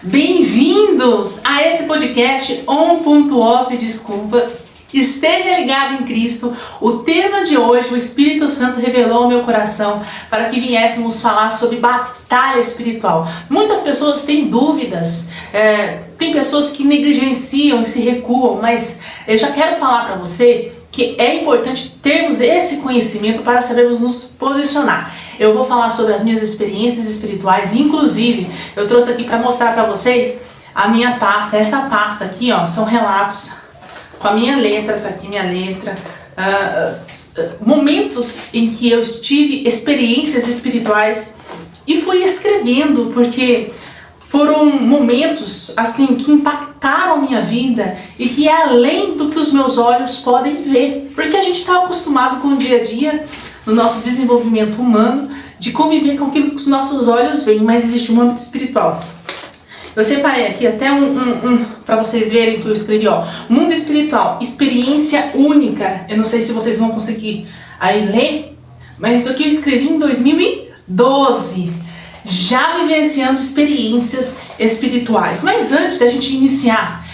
Bem-vindos a esse podcast On.Off Desculpas. Esteja ligado em Cristo. O tema de hoje, o Espírito Santo revelou ao meu coração para que viéssemos falar sobre batalha espiritual. Muitas pessoas têm dúvidas, tem pessoas que negligenciam e se recuam, mas eu já quero falar para você que é importante termos esse conhecimento para sabermos nos posicionar. Eu vou falar sobre as minhas experiências espirituais, inclusive eu trouxe aqui para mostrar para vocês a minha pasta. Essa pasta aqui, ó, são relatos com a minha letra, tá aqui minha letra, momentos em que eu tive experiências espirituais e fui escrevendo, porque foram momentos assim que impactaram a minha vida e que é além do que os meus olhos podem ver, porque a gente está acostumado com o dia a dia, no nosso desenvolvimento humano, de conviver com aquilo que os nossos olhos veem, mas existe um âmbito espiritual. Eu separei aqui até para vocês verem o que eu escrevi, ó. Mundo espiritual, experiência única. Eu não sei se vocês vão conseguir aí ler, mas isso aqui eu escrevi em 2012. Já vivenciando experiências espirituais. Mas antes da gente iniciar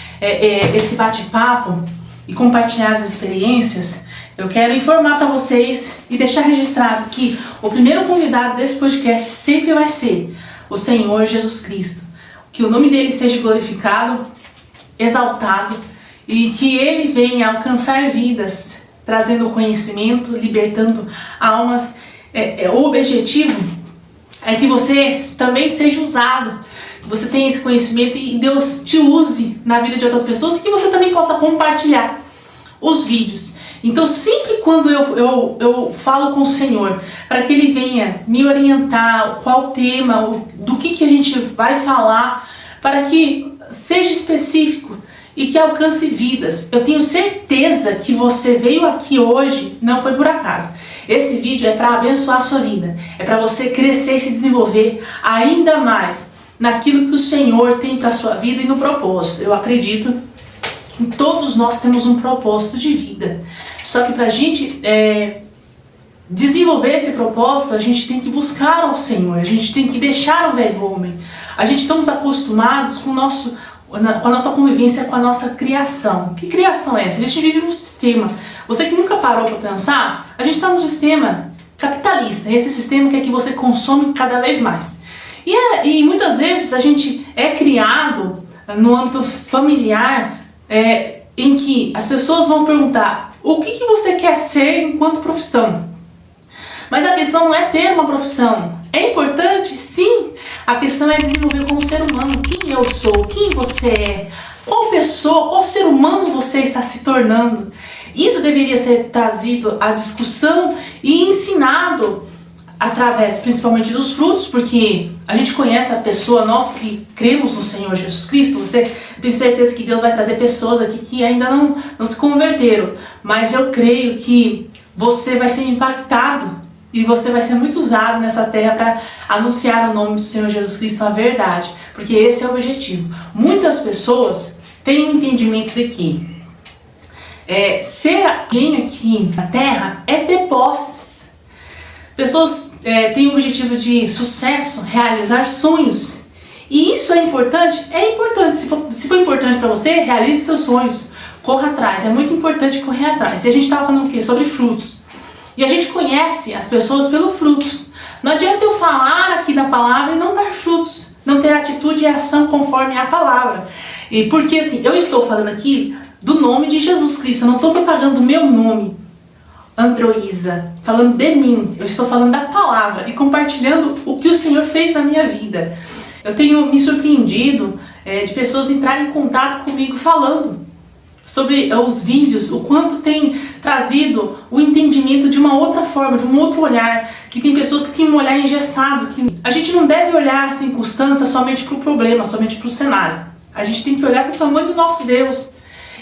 esse bate-papo e compartilhar as experiências, eu quero informar para vocês e deixar registrado que o primeiro convidado desse podcast sempre vai ser o Senhor Jesus Cristo. Que o nome dele seja glorificado, exaltado e que ele venha alcançar vidas, trazendo conhecimento, libertando almas. O objetivo é que você também seja usado, que você tenha esse conhecimento e Deus te use na vida de outras pessoas e que você também possa compartilhar os vídeos. Então, sempre quando eu falo com o Senhor, para que Ele venha me orientar qual tema, do que a gente vai falar, para que seja específico e que alcance vidas. Eu tenho certeza que você veio aqui hoje, não foi por acaso. Esse vídeo é para abençoar a sua vida, é para você crescer e se desenvolver ainda mais naquilo que o Senhor tem para a sua vida e no propósito. Eu acredito que todos nós temos um propósito de vida. Só que para a gente desenvolver esse propósito, a gente tem que buscar ao Senhor, a gente tem que deixar o velho homem. A gente estamos acostumados com a nossa convivência com a nossa criação. Que criação é essa? A gente vive num sistema. Você que nunca parou para pensar, a gente está num sistema capitalista. Esse sistema quer que você consome cada vez mais. E muitas vezes a gente é criado no âmbito familiar, em que as pessoas vão perguntar o que você quer ser enquanto profissão. Mas a questão não é ter uma profissão. É importante, sim. A questão é desenvolver como ser humano. Quem eu sou? Quem você é? Qual pessoa, qual ser humano você está se tornando? Isso deveria ser trazido à discussão e ensinado através principalmente dos frutos, porque a gente conhece a pessoa, nós que cremos no Senhor Jesus Cristo. Eu tenho certeza que Deus vai trazer pessoas aqui que ainda não se converteram, mas eu creio que você vai ser impactado e você vai ser muito usado nessa terra para anunciar o nome do Senhor Jesus Cristo, a verdade, porque esse é o objetivo. Muitas pessoas têm um entendimento de que ser alguém aqui na terra é ter posses. Pessoas têm o objetivo de sucesso, realizar sonhos. E isso é importante? É importante. Se for importante para você, realize seus sonhos. Corra atrás. É muito importante correr atrás. E a gente estava falando o quê? Sobre frutos. E a gente conhece as pessoas pelos frutos. Não adianta eu falar aqui da palavra e não dar frutos. Não ter atitude e ação conforme a palavra. E porque assim, eu estou falando aqui do nome de Jesus Cristo. Eu não estou propagando o meu nome. Androísa, falando de mim, eu estou falando da palavra e compartilhando o que o Senhor fez na minha vida. Eu tenho me surpreendido de pessoas entrarem em contato comigo falando sobre os vídeos, o quanto tem trazido o entendimento de uma outra forma, de um outro olhar, que tem pessoas que têm um olhar engessado, que a gente não deve olhar a circunstância somente para o problema, somente para o cenário. A gente tem que olhar para o tamanho do nosso Deus.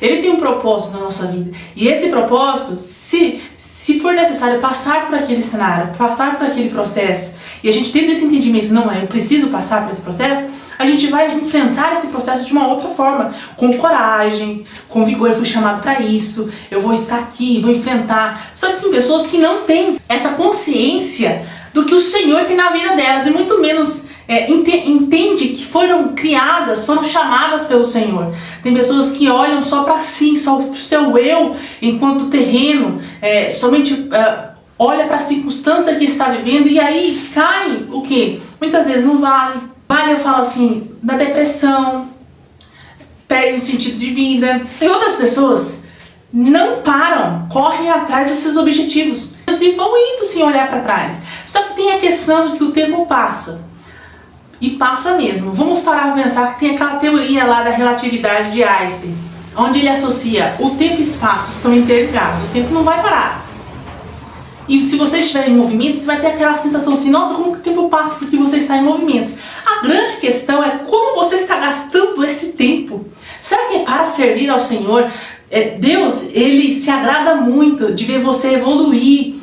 Ele tem um propósito na nossa vida. E esse propósito, se for necessário passar por aquele cenário, passar por aquele processo, e a gente tendo esse entendimento, não é, eu preciso passar por esse processo, a gente vai enfrentar esse processo de uma outra forma, com coragem, com vigor. Eu fui chamado para isso, eu vou estar aqui, vou enfrentar. Só que tem pessoas que não têm essa consciência do que o Senhor tem na vida delas, e muito menos entende que foram criadas, foram chamadas pelo Senhor. Tem pessoas que olham só para si, só para o seu eu enquanto terreno, somente olha para a circunstância que está vivendo e aí cai o quê? Muitas vezes no vale, eu falo assim, da depressão, perde o sentido de vida. E outras pessoas não param, correm atrás dos seus objetivos e vão indo sem olhar para trás. Só que tem a questão de que o tempo passa. E passa mesmo. Vamos parar para pensar que tem aquela teoria lá da relatividade de Einstein, onde ele associa o tempo e o espaço estão interligados. O tempo não vai parar. E se você estiver em movimento, você vai ter aquela sensação assim, nossa, como que o tempo passa porque você está em movimento. A grande questão é como você está gastando esse tempo. Será que é para servir ao Senhor? Deus, Ele se agrada muito de ver você evoluir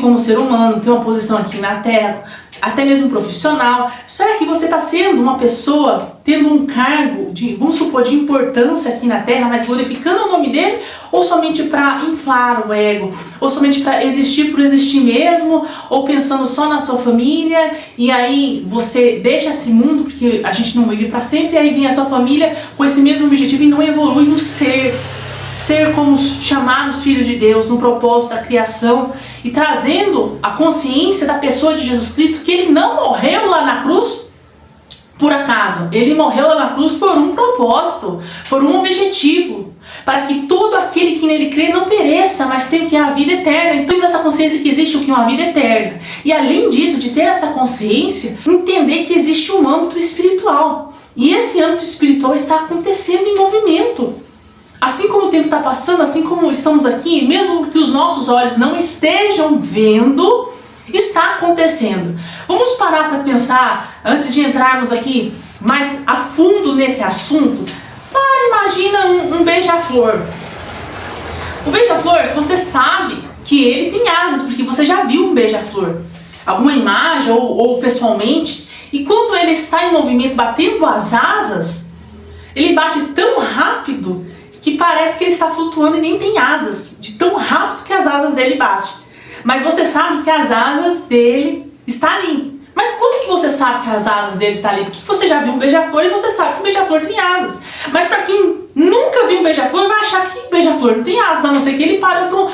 como ser humano, ter uma posição aqui na Terra, até mesmo profissional. Será que você está sendo uma pessoa, tendo um cargo de, vamos supor, de importância aqui na Terra, mas glorificando o nome dele? Ou somente para inflar o ego? Ou somente para existir por existir mesmo? Ou pensando só na sua família? E aí você deixa esse mundo, porque a gente não vive para sempre, e aí vem a sua família com esse mesmo objetivo e não evolui no ser. Ser como os chamados filhos de Deus, no propósito da criação e trazendo a consciência da pessoa de Jesus Cristo, que ele não morreu lá na cruz por acaso, ele morreu lá na cruz por um propósito, por um objetivo, para que todo aquele que nele crê não pereça, mas tenha que a vida eterna. Então temos essa consciência que existe o que? Uma vida eterna. E além disso, de ter essa consciência, entender que existe um âmbito espiritual. E esse âmbito espiritual está acontecendo em movimento. Assim como o tempo está passando, assim como estamos aqui, mesmo que os nossos olhos não estejam vendo, está acontecendo. Vamos parar para pensar, antes de entrarmos aqui mais a fundo nesse assunto. Imagina um beija-flor. O beija-flor, você sabe que ele tem asas, porque você já viu um beija-flor. Alguma imagem ou pessoalmente. E quando ele está em movimento, batendo as asas, ele bate tão rápido que parece que ele está flutuando e nem tem asas, de tão rápido que as asas dele batem. Mas você sabe que as asas dele estão ali. Mas como que você sabe que as asas dele estão ali? Porque você já viu um beija-flor e você sabe que o beija-flor tem asas. Mas para quem nunca viu um beija-flor, vai achar que o beija-flor não tem asas, a não ser que ele pare, então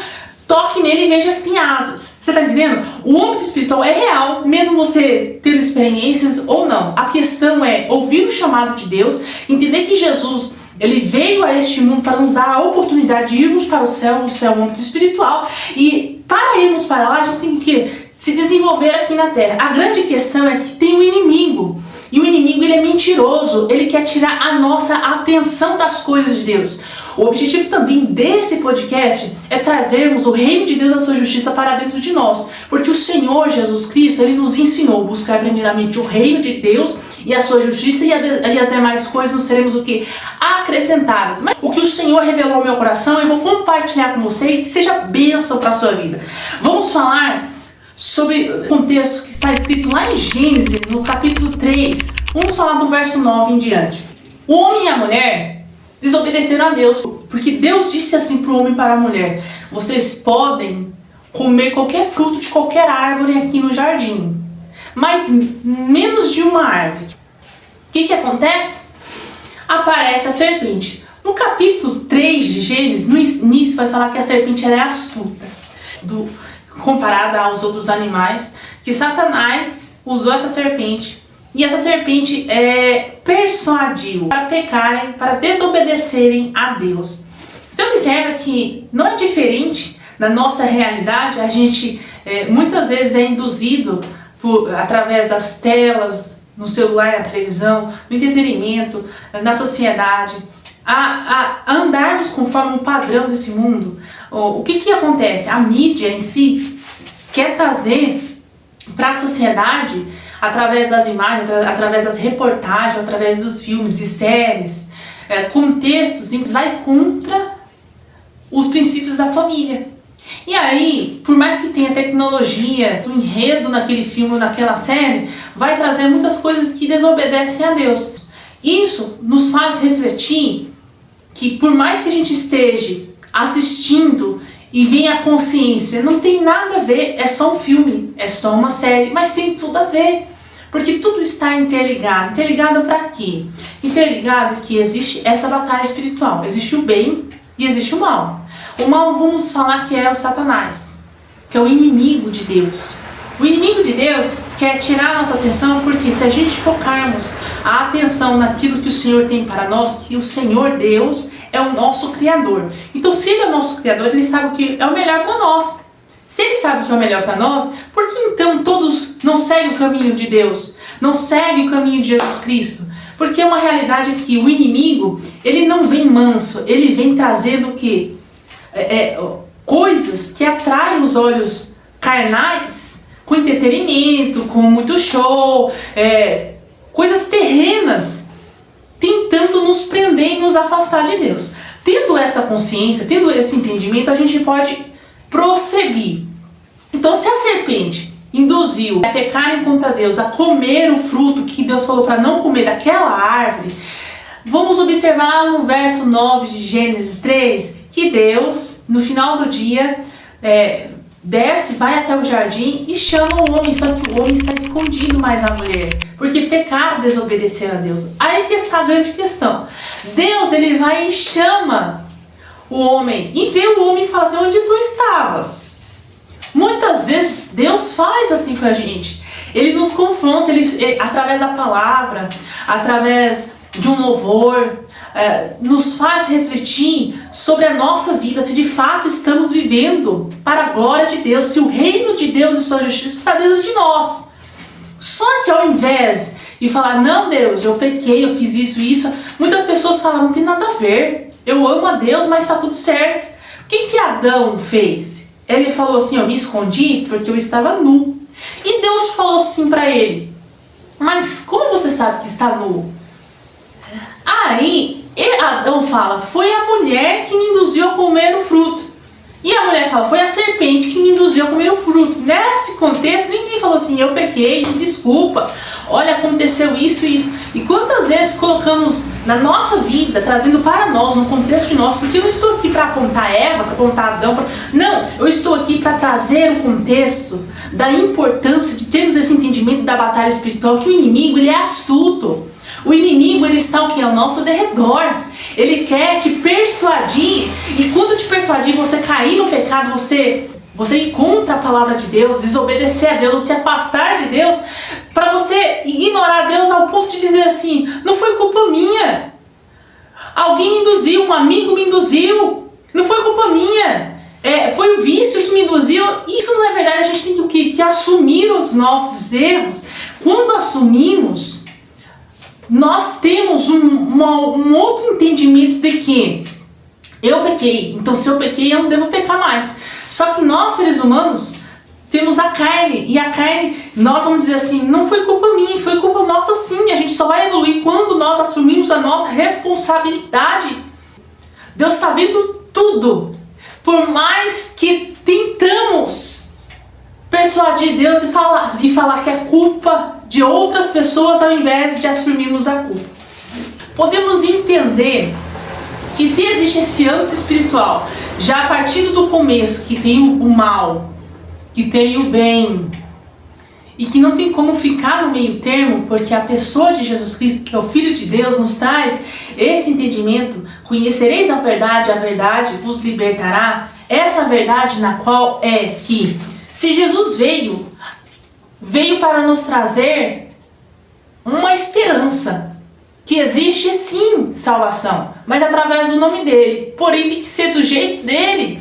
toque nele e veja que tem asas. Você está entendendo? O âmbito espiritual é real, mesmo você tendo experiências ou não. A questão é ouvir o chamado de Deus, entender que Jesus, ele veio a este mundo para nos dar a oportunidade de irmos para o céu âmbito espiritual. E para irmos para lá, a gente tem que se desenvolver aqui na terra. A grande questão é que tem um inimigo. E o inimigo, ele é mentiroso. Ele quer tirar a nossa atenção das coisas de Deus. O objetivo também desse podcast é trazermos o reino de Deus e a sua justiça para dentro de nós. Porque o Senhor Jesus Cristo, ele nos ensinou a buscar primeiramente o reino de Deus e a sua justiça, e as demais coisas nos seremos o quê? Acrescentadas. Mas o que o Senhor revelou ao meu coração, eu vou compartilhar com você e que seja bênção para a sua vida. Vamos falar sobre o contexto que está escrito lá em Gênesis, no capítulo 3. Vamos falar do verso 9 em diante. O homem e a mulher desobedeceram a Deus, porque Deus disse assim para o homem e para a mulher: vocês podem comer qualquer fruto de qualquer árvore aqui no jardim, mas menos de uma árvore. O que acontece? Aparece a serpente. No capítulo 3 de Gênesis, no início vai falar que a serpente ela é astuta, comparada aos outros animais, que Satanás usou essa serpente. E essa serpente persuadiu para pecarem, para desobedecerem a Deus. Você observa que não é diferente na nossa realidade. A gente muitas vezes é induzido através das telas, no celular, na televisão, no entretenimento, na sociedade, a andarmos conforme o padrão desse mundo. O que acontece? A mídia em si quer trazer para a sociedade, através das imagens, através das reportagens, através dos filmes e séries, contextos em que vai contra os princípios da família. E aí, por mais que tenha tecnologia, o enredo naquele filme ou naquela série, vai trazer muitas coisas que desobedecem a Deus. Isso nos faz refletir que por mais que a gente esteja assistindo e venha a consciência, não tem nada a ver, é só um filme, é só uma série, mas tem tudo a ver. Porque tudo está interligado. Interligado para quê? Interligado que existe essa batalha espiritual. Existe o bem e existe o mal. O mal, vamos falar que é o Satanás, que é o inimigo de Deus. O inimigo de Deus quer tirar a nossa atenção, porque se a gente focarmos a atenção naquilo que o Senhor tem para nós, que o Senhor Deus é o nosso Criador. Então, se Ele é o nosso Criador, Ele sabe o que é o melhor para nós. Se Ele sabe o que é o melhor para nós, por que então todos não seguem o caminho de Deus? Não seguem o caminho de Jesus Cristo? Porque uma realidade é que o inimigo, ele não vem manso, ele vem trazendo o quê? Coisas que atraem os olhos carnais, com entretenimento, com muito show, coisas terrenas, tentando nos prender e nos afastar de Deus. Tendo essa consciência, tendo esse entendimento, a gente pode prosseguir. Então, se a serpente induziu a pecarem contra Deus, a comer o fruto que Deus falou para não comer daquela árvore, vamos observar lá no verso 9 de Gênesis 3, que Deus, no final do dia, desce, vai até o jardim e chama o homem, só que o homem está escondido mais a mulher, porque pecaram, desobedeceram a Deus. Aí que está a grande questão. Deus, ele vai e chama o homem, e vê o homem e fala assim: onde tu estavas? Muitas vezes Deus faz assim com a gente. Ele nos confronta, através da palavra, através de um louvor, nos faz refletir sobre a nossa vida, se de fato estamos vivendo para a glória de Deus, se o reino de Deus e sua justiça está dentro de nós. Só que ao invés de falar: não, Deus, eu pequei, eu fiz isso, muitas pessoas falam: não tem nada a ver, eu amo a Deus, mas está tudo certo. O que Adão fez? Ele falou assim: eu me escondi porque eu estava nu. E Deus falou assim para ele: mas como você sabe que está nu? Aí Adão fala: foi a mulher que me induziu a comer o fruto. E a mulher fala: foi a serpente que me induziu a comer o fruto. Nesse contexto, ninguém falou assim: eu pequei, me desculpa, olha, aconteceu isso e isso. E quantas vezes colocamos na nossa vida, trazendo para nós, no contexto de nós, porque eu não estou aqui para apontar Eva, para apontar Adão, não, eu estou aqui para trazer o contexto da importância de termos esse entendimento da batalha espiritual, que o inimigo, ele é astuto. O inimigo, ele está o que? Ao nosso derredor. Ele quer te persuadir, e quando te persuadir, você cair no pecado, você ir contra a palavra de Deus, desobedecer a Deus, se afastar de Deus, para você ignorar Deus ao ponto de dizer assim: não foi culpa minha, alguém me induziu, um amigo me induziu, não foi culpa minha, foi o vício que me induziu. Isso não é verdade. A gente tem que assumir os nossos erros. Quando assumimos, nós temos um outro entendimento de que eu pequei, então se eu pequei, eu não devo pecar mais. Só que nós, seres humanos, temos a carne, e a carne, nós vamos dizer assim: não foi culpa minha, foi culpa nossa sim. A gente só vai evoluir quando nós assumimos a nossa responsabilidade. Deus está vendo tudo. Por mais que tentamos persuadir Deus e falar que é culpa de outras pessoas, ao invés de assumirmos a culpa. Podemos entender que se existe esse âmbito espiritual, já a partir do começo, que tem o mal, que tem o bem, e que não tem como ficar no meio termo, porque a pessoa de Jesus Cristo, que é o Filho de Deus, nos traz esse entendimento: conhecereis a verdade vos libertará. Essa verdade na qual é que, se Jesus veio para nos trazer uma esperança, que existe sim salvação, mas através do nome dele, porém tem que ser do jeito dele,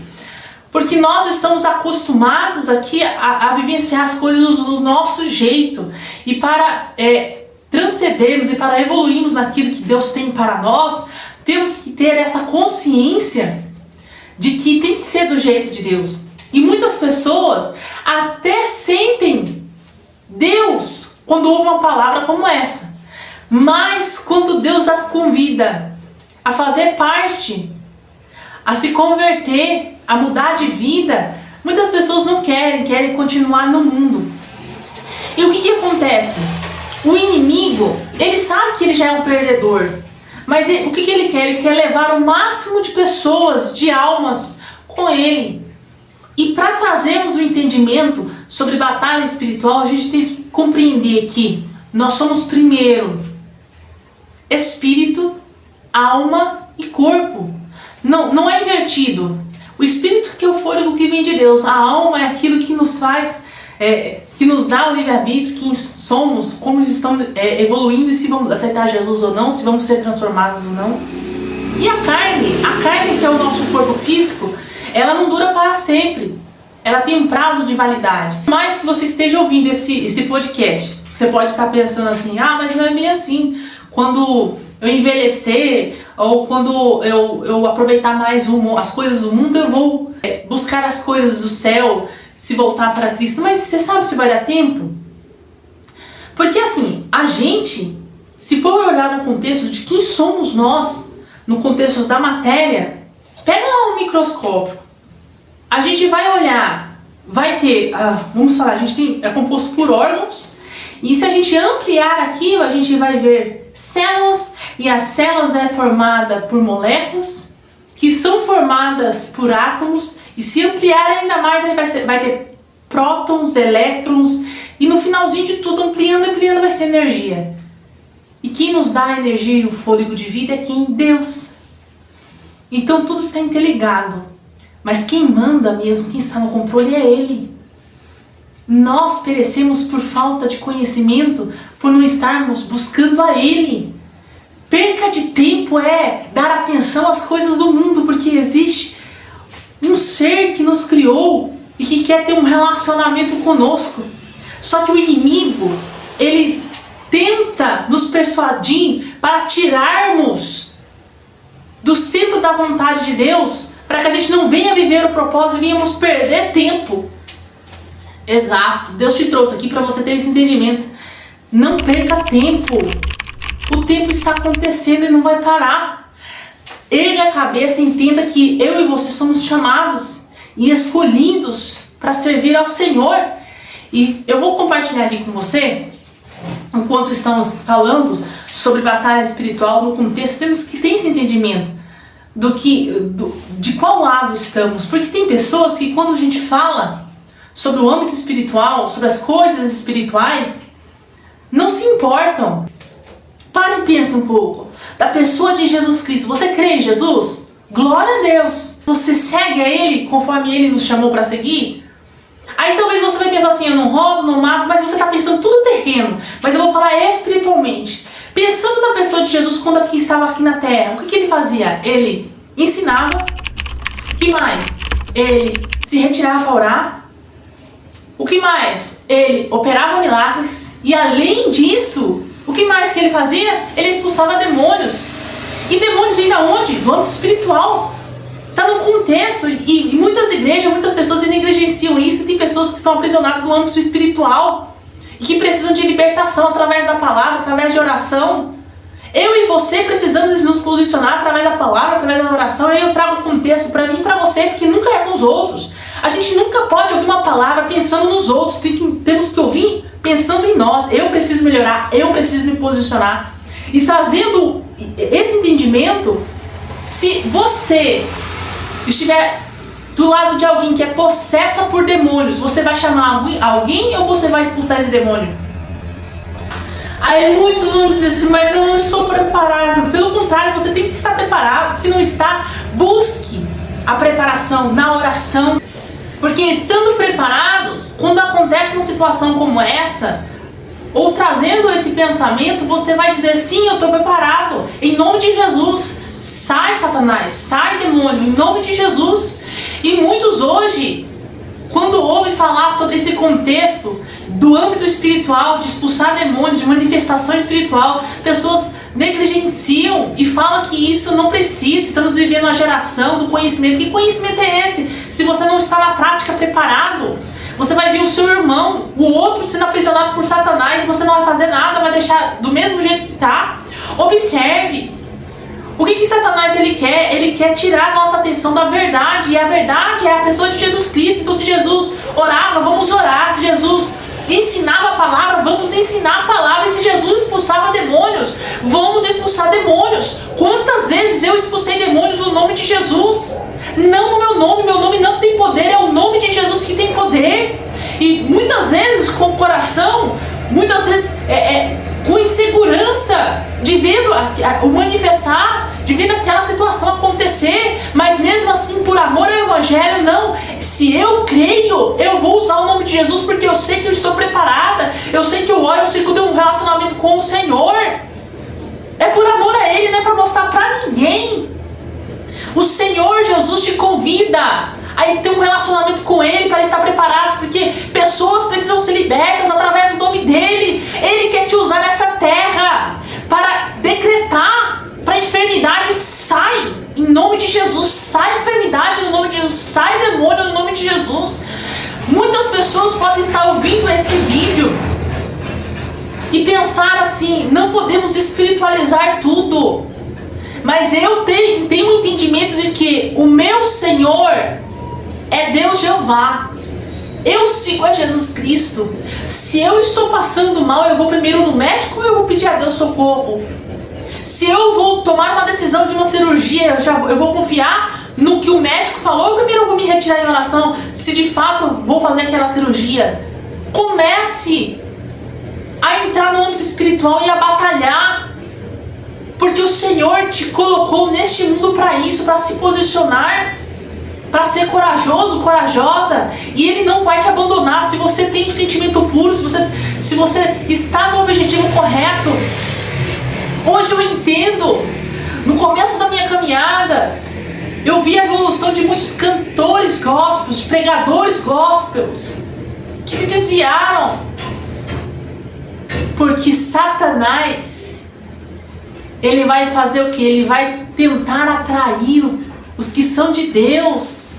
porque nós estamos acostumados aqui a vivenciar as coisas do nosso jeito, e para transcendermos e para evoluirmos naquilo que Deus tem para nós, temos que ter essa consciência de que tem que ser do jeito de Deus. E muitas pessoas até sentem Deus quando ouvem uma palavra como essa, mas quando Deus as convida a fazer parte, a se converter, a mudar de vida, muitas pessoas não querem continuar no mundo. E o que acontece? O inimigo, ele sabe que ele já é um perdedor, mas o que ele quer? Ele quer levar o máximo de pessoas, de almas, com ele. E para trazermos o entendimento sobre batalha espiritual, a gente tem que compreender que nós somos primeiro espírito, alma e corpo. Não é invertido. O espírito que é o fôlego que vem de Deus. A alma é aquilo que nos faz, que nos dá o livre-arbítrio, quem somos, como estamos evoluindo e se vamos aceitar Jesus ou não, se vamos ser transformados ou não. E a carne que é o nosso corpo físico, ela não dura para sempre. Ela tem um prazo de validade. Mas que você esteja ouvindo esse podcast, você pode estar pensando assim, mas não é bem assim. Quando eu envelhecer, ou quando eu aproveitar mais as coisas do mundo, eu vou buscar as coisas do céu, se voltar para Cristo. Mas você sabe se vai dar tempo? Porque assim, a gente, se for olhar no contexto de quem somos nós, no contexto da matéria, pega lá um microscópio. A gente vai olhar, vai ter, vamos falar, a gente é composto por órgãos, e se a gente ampliar aquilo, a gente vai ver células, e as células é formada por moléculas, que são formadas por átomos, e se ampliar ainda mais, aí vai ter prótons, elétrons, e no finalzinho de tudo, ampliando, vai ser energia. E quem nos dá a energia e o fôlego de vida é quem? Deus. Então tudo está interligado. Mas quem manda mesmo, quem está no controle é Ele. Nós perecemos por falta de conhecimento, por não estarmos buscando a Ele. Perca de tempo é dar atenção às coisas do mundo, porque existe um ser que nos criou e que quer ter um relacionamento conosco. Só que o inimigo, ele tenta nos persuadir para tirarmos do centro da vontade de Deus, para que a gente não venha viver o propósito e venhamos perder tempo. Exato, Deus te trouxe aqui para você ter esse entendimento. Não perca tempo. O tempo está acontecendo e não vai parar. Erga a cabeça e entenda que eu e você somos chamados e escolhidos para servir ao Senhor. E eu vou compartilhar aqui com você, enquanto estamos falando sobre batalha espiritual, no contexto, temos que ter esse entendimento de qual lado estamos. Porque tem pessoas que, quando a gente fala sobre o âmbito espiritual, sobre as coisas espirituais, não se importam. Para e pensa um pouco. Da pessoa de Jesus Cristo. Você crê em Jesus? Glória a Deus. Você segue a Ele conforme Ele nos chamou para seguir? Aí talvez você vai pensar assim, eu não roubo, não mato, mas você está pensando tudo terreno. Mas eu vou falar espiritualmente. Pensando na pessoa de Jesus quando estava aqui na terra, o que ele fazia? Ele ensinava. O que mais? Ele se retirava para orar. O que mais? Ele operava milagres. E além disso, o que mais que ele fazia? Ele expulsava demônios. E demônios vêm de onde? Do âmbito espiritual. Está no contexto. E muitas igrejas, muitas pessoas negligenciam isso. Tem pessoas que estão aprisionadas no âmbito espiritual e que precisam de libertação através da palavra, através de oração. Eu e você precisamos nos posicionar através da palavra, através da oração. Aí eu trago o contexto para mim e para você, porque nunca é com os outros. A gente nunca pode ouvir uma palavra pensando nos outros. Temos que ouvir pensando em nós. Eu preciso melhorar, eu preciso me posicionar. E trazendo esse entendimento, se você estiver do lado de alguém que é possessa por demônios, você vai chamar alguém ou você vai expulsar esse demônio? Aí muitos vão dizer assim, mas eu não estou preparado. Pelo contrário, você tem que estar preparado. Se não está, busque a preparação na oração. Porque estando preparados, quando acontece uma situação como essa, ou trazendo esse pensamento, você vai dizer, sim, eu estou preparado. Em nome de Jesus, sai Satanás, sai demônio, em nome de Jesus. E muitos hoje, quando ouvem falar sobre esse contexto do âmbito espiritual, de expulsar demônios, de manifestação espiritual, pessoas negligenciam e falam que isso não precisa. Estamos vivendo uma geração do conhecimento. Que conhecimento é esse? Se você não está na prática preparado, você vai ver o seu irmão, o outro, sendo aprisionado por Satanás, e você não vai fazer nada, vai deixar do mesmo jeito que está. Observe. O que Satanás ele quer? Ele quer tirar a nossa atenção da verdade. E a verdade é a pessoa de Jesus Cristo. Então se Jesus orava, vamos orar. Se Jesus ensinava a palavra, vamos ensinar a palavra. E se Jesus expulsava demônios, vamos expulsar demônios. Quantas vezes eu expulsei demônios no nome de Jesus? Não no meu nome não tem poder, é o nome de Jesus que tem poder. E muitas vezes com o coração muitas vezes com insegurança, de vendo o manifestar, de vendo aquela situação acontecer, mas mesmo assim, por amor ao Evangelho, não. Se eu creio, eu vou usar o nome de Jesus, porque eu sei que eu estou preparada, eu sei que eu oro, eu sei que eu tenho um relacionamento com o Senhor. É por amor a Ele, não é para mostrar para ninguém. O Senhor Jesus te convida a ter um relacionamento com Ele para estar preparado, porque pessoas precisam ser libertas através do nome dEle. Ele quer te usar nessa terra para decretar para a enfermidade: sai em nome de Jesus, sai enfermidade no nome de Jesus, sai demônio no nome de Jesus. Muitas pessoas podem estar ouvindo esse vídeo e pensar assim: não podemos espiritualizar tudo. Mas eu tenho um entendimento de que o meu Senhor é Deus Jeová. Eu sigo a Jesus Cristo. Se eu estou passando mal, eu vou primeiro no médico ou eu vou pedir a Deus socorro? Se eu vou tomar uma decisão de uma cirurgia, eu vou confiar no que o médico falou, ou primeiro eu vou me retirar em oração, se de fato eu vou fazer aquela cirurgia? Comece a entrar no âmbito espiritual e a batalhar, porque o Senhor te colocou neste mundo para isso, para se posicionar, para ser corajoso, corajosa, e Ele não vai te abandonar. Se você tem um sentimento puro, se você está no objetivo correto. Hoje eu entendo, no começo da minha caminhada, eu vi a evolução de muitos cantores gospels, pregadores gospels, que se desviaram, porque Satanás, ele vai fazer o que? Ele vai tentar atrair os que são de Deus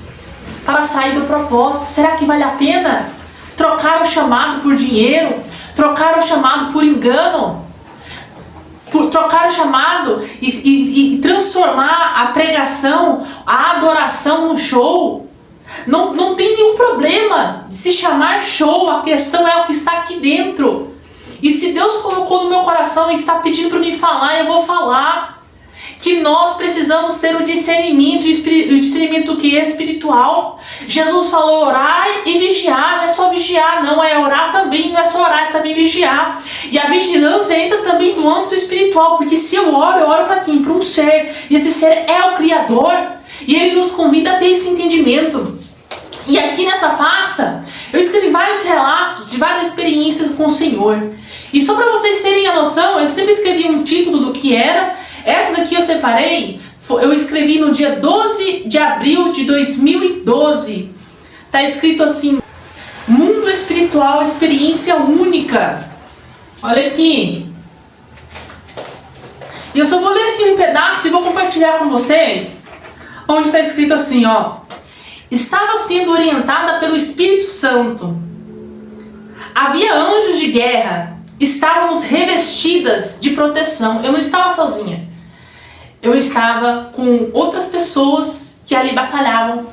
para sair do propósito. Será que vale a pena trocar o chamado por dinheiro? Trocar o chamado por engano? Por trocar o chamado e transformar a pregação, a adoração num show? Não tem nenhum problema de se chamar show. A questão é o que está aqui dentro. E se Deus colocou no meu coração e está pedindo para mim falar, eu vou falar. Que nós precisamos ter o discernimento, o discernimento que é espiritual. Jesus falou: orar e vigiar. Não é só vigiar, não, é orar também. Não é só orar, é também vigiar. E a vigilância entra também no âmbito espiritual, porque se eu oro para quem? Para um ser, e esse ser é o Criador, e Ele nos convida a ter esse entendimento. E aqui nessa pasta eu escrevi vários relatos de várias experiências com o Senhor. E só para vocês terem a noção, eu sempre escrevi um título do que era. Essa daqui eu separei, eu escrevi no dia 12 de abril de 2012. Está escrito assim: Mundo Espiritual, Experiência Única. Olha aqui. E eu só vou ler assim um pedaço e vou compartilhar com vocês. Onde está escrito assim, ó: estava sendo orientada pelo Espírito Santo. Havia anjos de guerra. Estávamos revestidas de proteção. Eu não estava sozinha. Eu estava com outras pessoas que ali batalhavam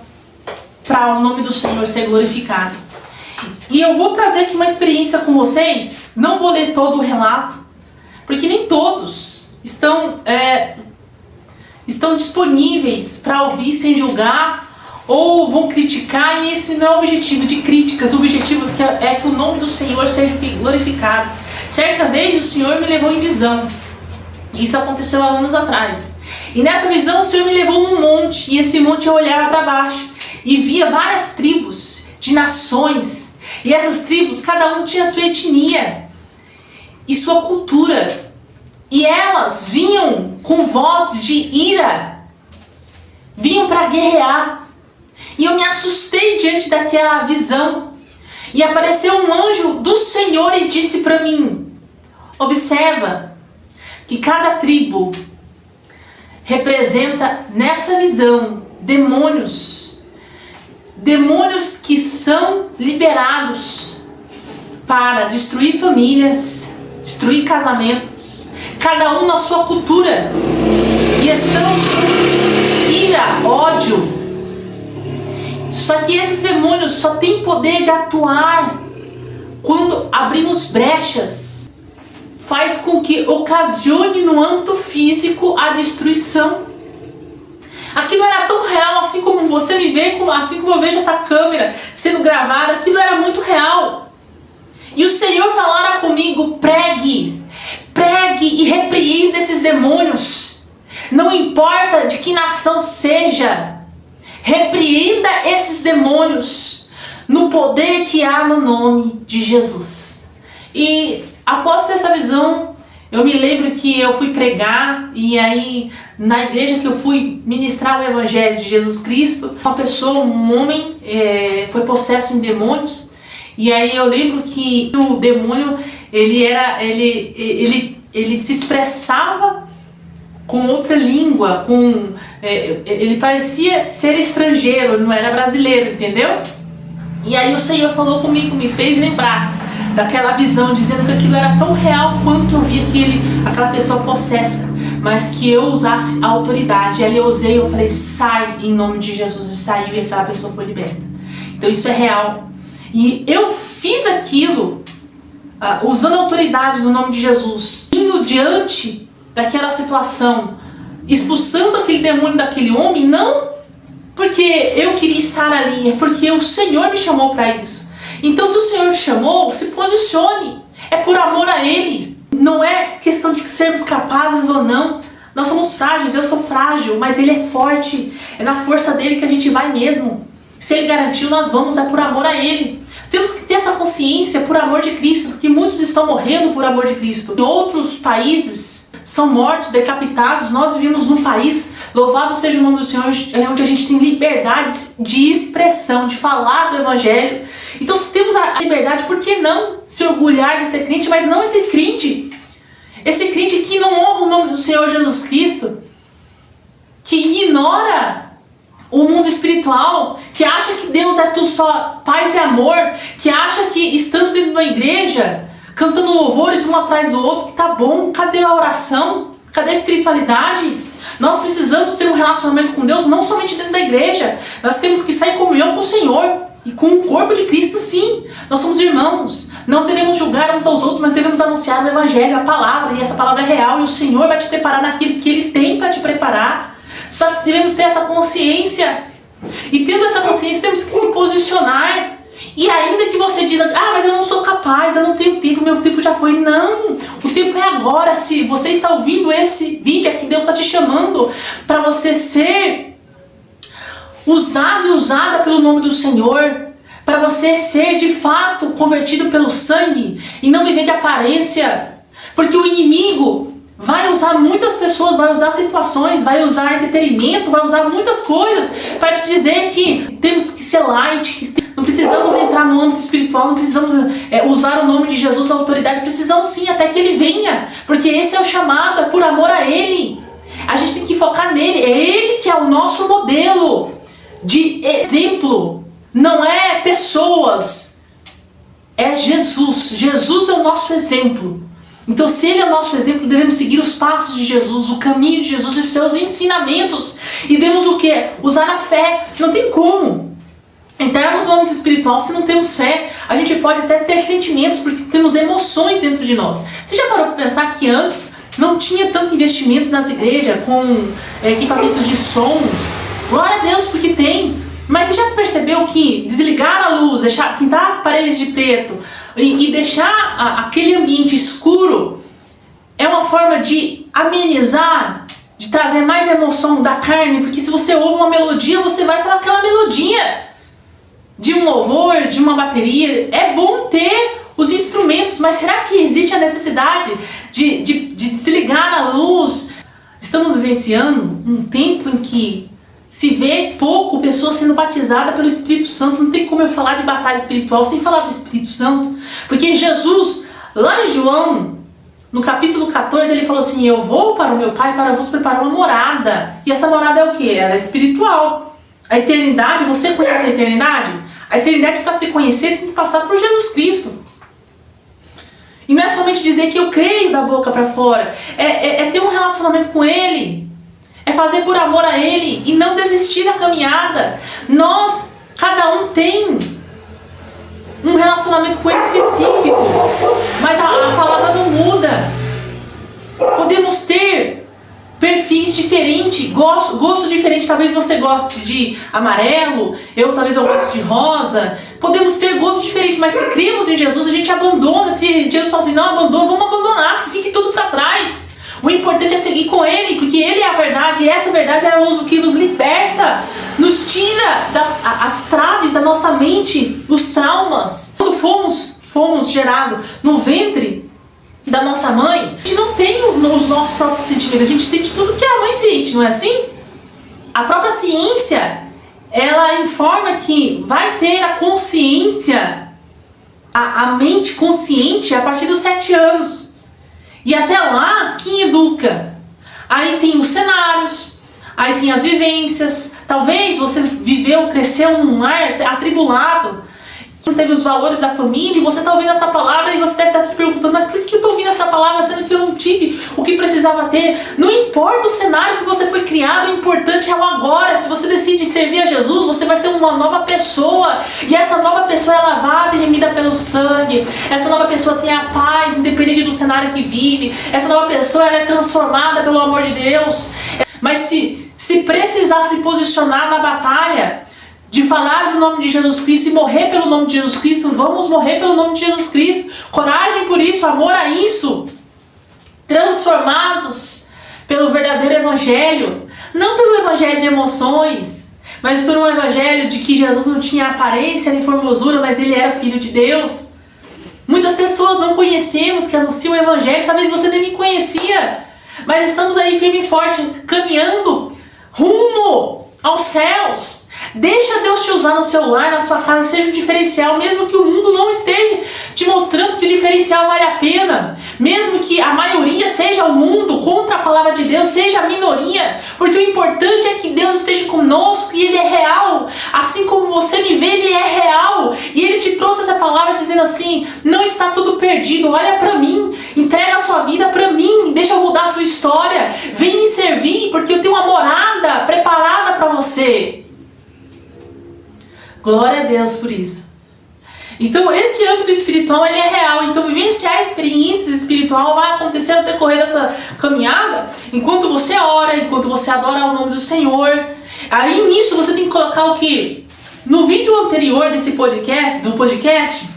para o nome do Senhor ser glorificado. E eu vou trazer aqui uma experiência com vocês. Não vou ler todo o relato, porque nem todos estão disponíveis para ouvir sem julgar, ou vão criticar, e esse não é o objetivo de críticas. O objetivo é que o nome do Senhor seja glorificado. Certa vez o Senhor me levou em visão. Isso aconteceu há anos atrás. E nessa visão o Senhor me levou num monte, e esse monte eu olhava para baixo e via várias tribos de nações. E essas tribos, cada um tinha sua etnia e sua cultura. E elas vinham com voz de ira, vinham para guerrear. E eu me assustei diante daquela visão. E apareceu um anjo do Senhor e disse para mim: observa que cada tribo representa nessa visão demônios que são liberados para destruir famílias, destruir casamentos, cada um na sua cultura, e estão com ira, ódio. Só que esses demônios só têm poder de atuar quando abrimos brechas. Faz com que ocasione no âmbito físico a destruição. Aquilo era tão real, assim como você me vê, assim como eu vejo essa câmera sendo gravada. Aquilo era muito real. E o Senhor falara comigo: pregue e repreenda esses demônios. Não importa de que nação seja, repreenda esses demônios no poder que há no nome de Jesus. E após ter essa visão, eu me lembro que eu fui pregar, e aí na igreja que eu fui ministrar o evangelho de Jesus Cristo, uma pessoa, um homem, foi possesso em demônios. E aí eu lembro que o demônio, ele se expressava com outra língua, ele parecia ser estrangeiro, não era brasileiro, entendeu? E aí o Senhor falou comigo, me fez lembrar daquela visão, dizendo que aquilo era tão real quanto eu via aquela pessoa possessa, mas que eu usasse a autoridade. E aí eu usei, eu falei: sai em nome de Jesus, e saiu, e aquela pessoa foi liberta. Então isso é real. E eu fiz aquilo usando a autoridade no nome de Jesus, indo diante daquela situação, expulsando aquele demônio daquele homem, não porque eu queria estar ali, é porque o Senhor me chamou para isso. Então, se o Senhor te chamou, se posicione, é por amor a Ele. Não é questão de sermos capazes ou não. Nós somos frágeis, eu sou frágil, mas Ele é forte, é na força dEle que a gente vai mesmo. Se Ele garantiu, nós vamos, é por amor a Ele. Temos que ter essa consciência por amor de Cristo, porque muitos estão morrendo por amor de Cristo. Em outros países são mortos, decapitados. Nós vivemos num país, louvado seja o nome do Senhor, onde a gente tem liberdade de expressão, de falar do Evangelho. Então, se temos a liberdade, por que não se orgulhar de ser crente? Mas não esse crente que não honra o nome do Senhor Jesus Cristo, que ignora o mundo espiritual, que acha que Deus é tudo só paz e amor, que acha que estando dentro da igreja, cantando louvores um atrás do outro, que tá bom. Cadê a oração? Cadê a espiritualidade? Nós precisamos ter um relacionamento com Deus, não somente dentro da igreja. Nós temos que sair em comunhão com o Senhor e com o corpo de Cristo, sim. Nós somos irmãos. Não devemos julgar uns aos outros, mas devemos anunciar o Evangelho, a palavra, e essa palavra é real, e o Senhor vai te preparar naquilo que Ele tem para te preparar. Só que devemos ter essa consciência, e tendo essa consciência temos que se posicionar. E ainda que você diz: mas eu não sou capaz, eu não tenho tempo, meu tempo já foi. Não, o tempo é agora. Se você está ouvindo esse vídeo, é que Deus está te chamando para você ser usado e usada pelo nome do Senhor, para você ser de fato convertido pelo sangue e não viver de aparência, porque o inimigo vai usar muitas pessoas, vai usar situações, vai usar entretenimento, vai usar muitas coisas para te dizer que temos que ser light, que não precisamos entrar no âmbito espiritual, não precisamos usar o nome de Jesus, a autoridade. Precisamos sim, até que Ele venha, porque esse é o chamado, é por amor a Ele. A gente tem que focar nele, é Ele que é o nosso modelo de exemplo, não é pessoas, é Jesus. Jesus é o nosso exemplo. Então, se Ele é o nosso exemplo, devemos seguir os passos de Jesus, o caminho de Jesus e seus ensinamentos. E devemos o quê? Usar a fé. Não tem como entrarmos no âmbito espiritual se não temos fé. A gente pode até ter sentimentos, porque temos emoções dentro de nós. Você já parou para pensar que antes não tinha tanto investimento nas igrejas com equipamentos de sons? Glória a Deus, porque tem. Mas você já percebeu que desligar a luz, pintar paredes de preto e deixar aquele ambiente escuro é uma forma de amenizar, de trazer mais emoção da carne? Porque se você ouve uma melodia, você vai para aquela melodia de um louvor, de uma bateria. É bom ter os instrumentos, mas será que existe a necessidade de desligar a luz? Estamos vivenciando um tempo em que se vê pouco pessoas sendo batizadas pelo Espírito Santo. Não tem como eu falar de batalha espiritual sem falar do Espírito Santo. Porque Jesus, lá em João, no capítulo 14, ele falou assim: eu vou para o meu Pai para vos preparar uma morada. E essa morada é o quê? Ela é espiritual. A eternidade, você conhece a eternidade? A eternidade, para se conhecer, tem que passar por Jesus Cristo. E não é somente dizer que eu creio da boca para fora. É ter um relacionamento com Ele. É fazer por amor a Ele e não desistir da caminhada. Nós, cada um tem um relacionamento com Ele específico, mas a palavra não muda. Podemos ter perfis diferentes, gosto diferente. Talvez você goste de amarelo, talvez eu goste de rosa. Podemos ter gosto diferente, mas se cremos em Jesus, a gente abandona. Se Jesus fala assim, não abandona, vamos abandonar, que fique tudo para trás. O importante é seguir com Ele, porque Ele é a verdade, e essa verdade é o que nos liberta, nos tira as traves da nossa mente, os traumas. Quando fomos gerados no ventre da nossa mãe, a gente não tem os nossos próprios sentimentos, a gente sente tudo que a mãe sente, não é assim? A própria ciência, ela informa que vai ter a consciência, a mente consciente a partir dos 7 anos. E até lá, quem educa? Aí tem os cenários, aí tem as vivências. Talvez você viveu, cresceu num lar atribulado, não teve os valores da família, e você está ouvindo essa palavra e você deve estar se perguntando, mas por que eu estou ouvindo essa palavra sendo que eu não tive o que precisava ter? Não importa o cenário que você foi criado, o importante é o agora. Se você decide servir a Jesus, você vai ser uma nova pessoa, e essa nova pessoa é lavada e remida pelo sangue. Essa nova pessoa tem a paz, independente do cenário que vive. Essa nova pessoa ela é transformada pelo amor de Deus. Mas se precisar se posicionar na batalha de falar no nome de Jesus Cristo e morrer pelo nome de Jesus Cristo, vamos morrer pelo nome de Jesus Cristo. Coragem por isso, amor a isso. Transformados pelo verdadeiro evangelho, não pelo evangelho de emoções, mas por um evangelho de que Jesus não tinha aparência nem formosura, mas Ele era Filho de Deus. Muitas pessoas não conhecemos que anunciam o evangelho, talvez você nem me conhecia, mas estamos aí firme e forte, caminhando rumo aos céus. Deixa Deus te usar no seu lar, na sua casa, seja um diferencial, mesmo que o mundo não esteja te mostrando que o diferencial vale a pena, mesmo que a maioria seja o mundo contra a palavra de Deus, seja a minoria, porque o importante é que Deus esteja conosco e Ele é real, assim como você me vê, Ele é real, e Ele te trouxe essa palavra dizendo assim, não está tudo perdido, olha para mim, entrega a sua vida para mim, deixa eu mudar a sua história, vem me servir, porque eu tenho uma morada preparada para você. Glória a Deus por isso. Então esse âmbito espiritual ele é real. Então vivenciar experiências espirituais vai acontecer no decorrer da sua caminhada, enquanto você ora, enquanto você adora o nome do Senhor. Aí nisso você tem que colocar o que? No vídeo anterior desse podcast,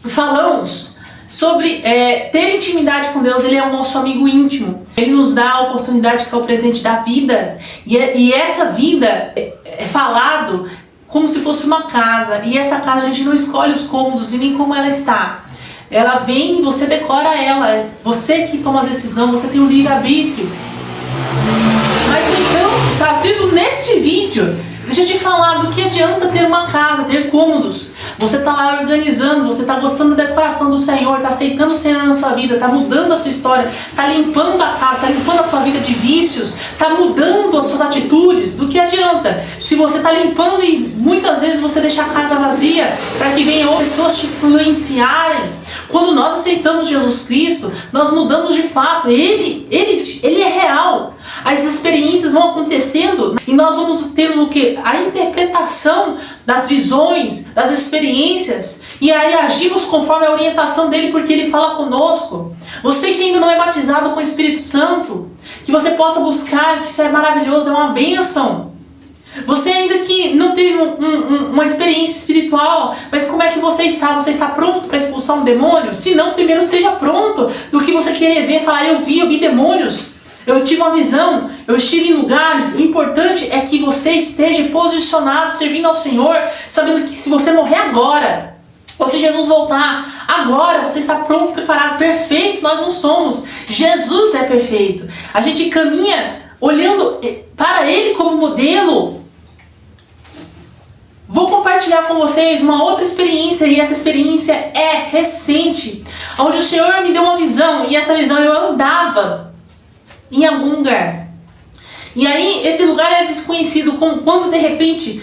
falamos sobre ter intimidade com Deus. Ele é o nosso amigo íntimo. Ele nos dá a oportunidade que é o presente da vida. E essa vida é falado como se fosse uma casa, e essa casa a gente não escolhe os cômodos e nem como ela está. Ela vem e você decora ela, você que toma a decisão, você tem o livre-arbítrio. Mas então, trazendo neste vídeo, deixa eu te falar do que adianta ter uma casa, ter cômodos. Você está lá organizando, você está gostando da decoração do Senhor, está aceitando o Senhor na sua vida, está mudando a sua história, está limpando a casa, está limpando a sua vida de vícios, está mudando as suas atitudes. Do que adianta? Se você está limpando e muitas vezes você deixa a casa vazia para que venham outras pessoas te influenciarem. Quando nós aceitamos Jesus Cristo, nós mudamos de fato. Ele é real. As experiências vão acontecendo e nós vamos tendo o que? A interpretação das visões, das experiências, e aí agimos conforme a orientação dele, porque ele fala conosco. Você que ainda não é batizado com o Espírito Santo, que você possa buscar, que isso é maravilhoso, é uma bênção. Você ainda que não teve uma experiência espiritual, mas como é que você está? Você está pronto para expulsar um demônio? Se não, primeiro esteja pronto do que você querer ver, falar, eu vi demônios. Eu tive uma visão, eu estive em lugares. O importante é que você esteja posicionado, servindo ao Senhor, sabendo que se você morrer agora, ou se Jesus voltar agora, você está pronto, preparado, perfeito. Nós não somos. Jesus é perfeito. A gente caminha olhando para Ele como modelo. Vou compartilhar com vocês uma outra experiência, e essa experiência é recente, onde o Senhor me deu uma visão, e essa visão eu andava em algum lugar. E aí esse lugar é desconhecido, quando de repente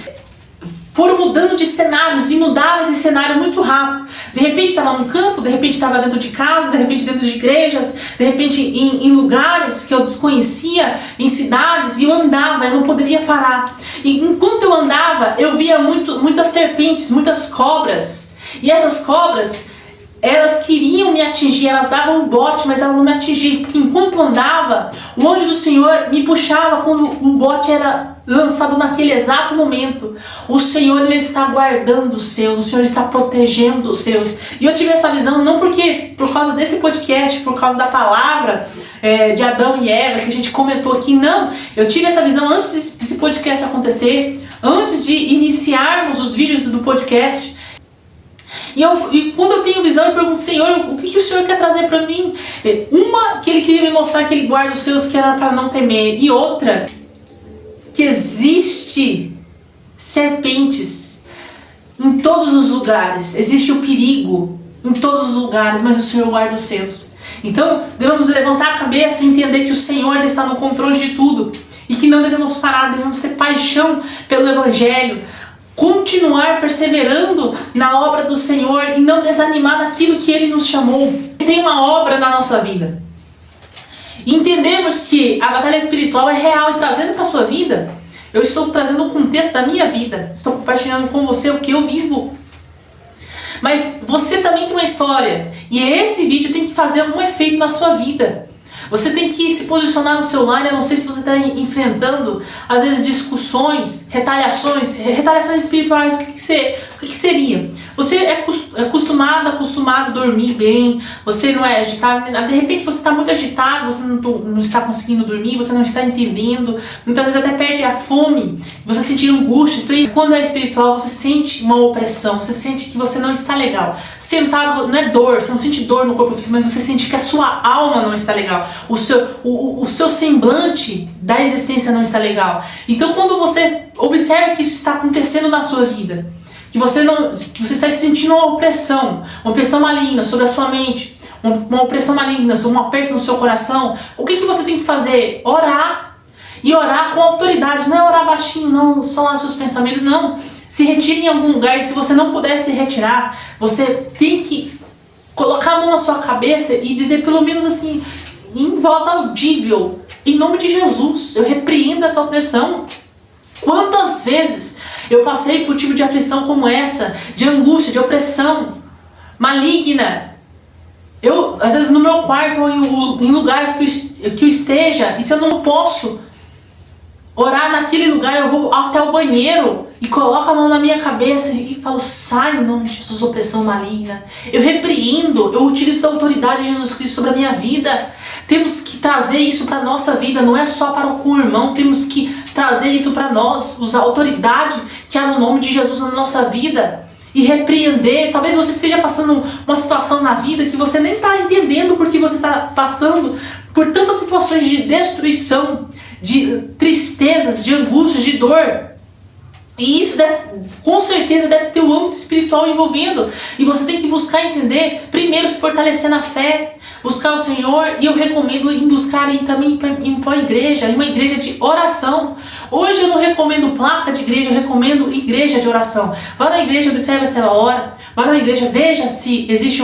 foram mudando de cenários e mudava esse cenário muito rápido. De repente estava num campo, de repente estava dentro de casa, de repente dentro de igrejas, de repente em lugares que eu desconhecia, em cidades, e eu andava, eu não poderia parar. E enquanto eu andava, eu via muitas serpentes, muitas cobras. E essas cobras, elas queriam me atingir, elas davam um bote, mas elas não me atingiam, porque enquanto andava, o anjo do Senhor me puxava quando o bote era lançado naquele exato momento. O Senhor, Ele está guardando os seus, o Senhor está protegendo os seus. E eu tive essa visão não porque, por causa desse podcast, por causa da palavra de Adão e Eva que a gente comentou aqui, não. Eu tive essa visão antes desse podcast acontecer, antes de iniciarmos os vídeos do podcast. E quando eu tenho visão, eu pergunto, Senhor, o que o Senhor quer trazer para mim? Uma, que Ele queria me mostrar que Ele guarda os seus, que era para não temer. E outra, que existe serpentes em todos os lugares. Existe o perigo em todos os lugares, mas o Senhor guarda os seus. Então, devemos levantar a cabeça e entender que o Senhor está no controle de tudo. E que não devemos parar, devemos ter paixão pelo Evangelho. Continuar perseverando na obra do Senhor e não desanimar naquilo que Ele nos chamou. Tem uma obra na nossa vida. E entendemos que a batalha espiritual é real e trazendo para a sua vida, eu estou trazendo o contexto da minha vida. Estou compartilhando com você o que eu vivo. Mas você também tem uma história. E esse vídeo tem que fazer algum efeito na sua vida. Você tem que se posicionar no seu lar. Eu não sei se você está enfrentando, às vezes, discussões, retaliações espirituais. O que seria? Você é acostumado a dormir bem, você não é agitado, de repente você está muito agitado, você não está conseguindo dormir, você não está entendendo, muitas vezes até perde a fome, você sente angústia. Isso, quando é espiritual, você sente uma opressão, você sente que você não está legal. Sentado, não é dor, você não sente dor no corpo físico, mas você sente que a sua alma não está legal, o seu semblante da existência não está legal. Então, quando você observa que isso está acontecendo na sua vida, que você está sentindo uma opressão maligna sobre a sua mente, uma opressão maligna, um aperto no seu coração, o que você tem que fazer? Orar. E orar com autoridade, não é orar baixinho, não, só lá nos seus pensamentos, não. Se retire em algum lugar, e se você não puder se retirar, você tem que colocar a mão na sua cabeça e dizer pelo menos assim, em voz audível, em nome de Jesus, eu repreendo essa opressão. Quantas vezes eu passei por tipo de aflição como essa, de angústia, de opressão maligna. Eu, às vezes no meu quarto ou em lugares que eu esteja, e se eu não posso orar naquele lugar, eu vou até o banheiro e coloco a mão na minha cabeça e falo, sai em nome de Jesus, opressão maligna. Eu repreendo, eu utilizo a autoridade de Jesus Cristo sobre a minha vida. Temos que trazer isso para a nossa vida, não é só para o irmão, temos que trazer isso para nós, usar a autoridade que há no nome de Jesus na nossa vida e repreender. Talvez você esteja passando uma situação na vida que você nem está entendendo porque você está passando por tantas situações de destruição, de tristezas, de angústias, de dor. E isso com certeza deve ter o âmbito espiritual envolvendo. E você tem que buscar entender, primeiro se fortalecer na fé, buscar o Senhor. E eu recomendo em buscar também em uma igreja de oração. Hoje eu não recomendo placa de igreja, eu recomendo igreja de oração. Vá na igreja, observe se ela ora. Vá na igreja, veja se existe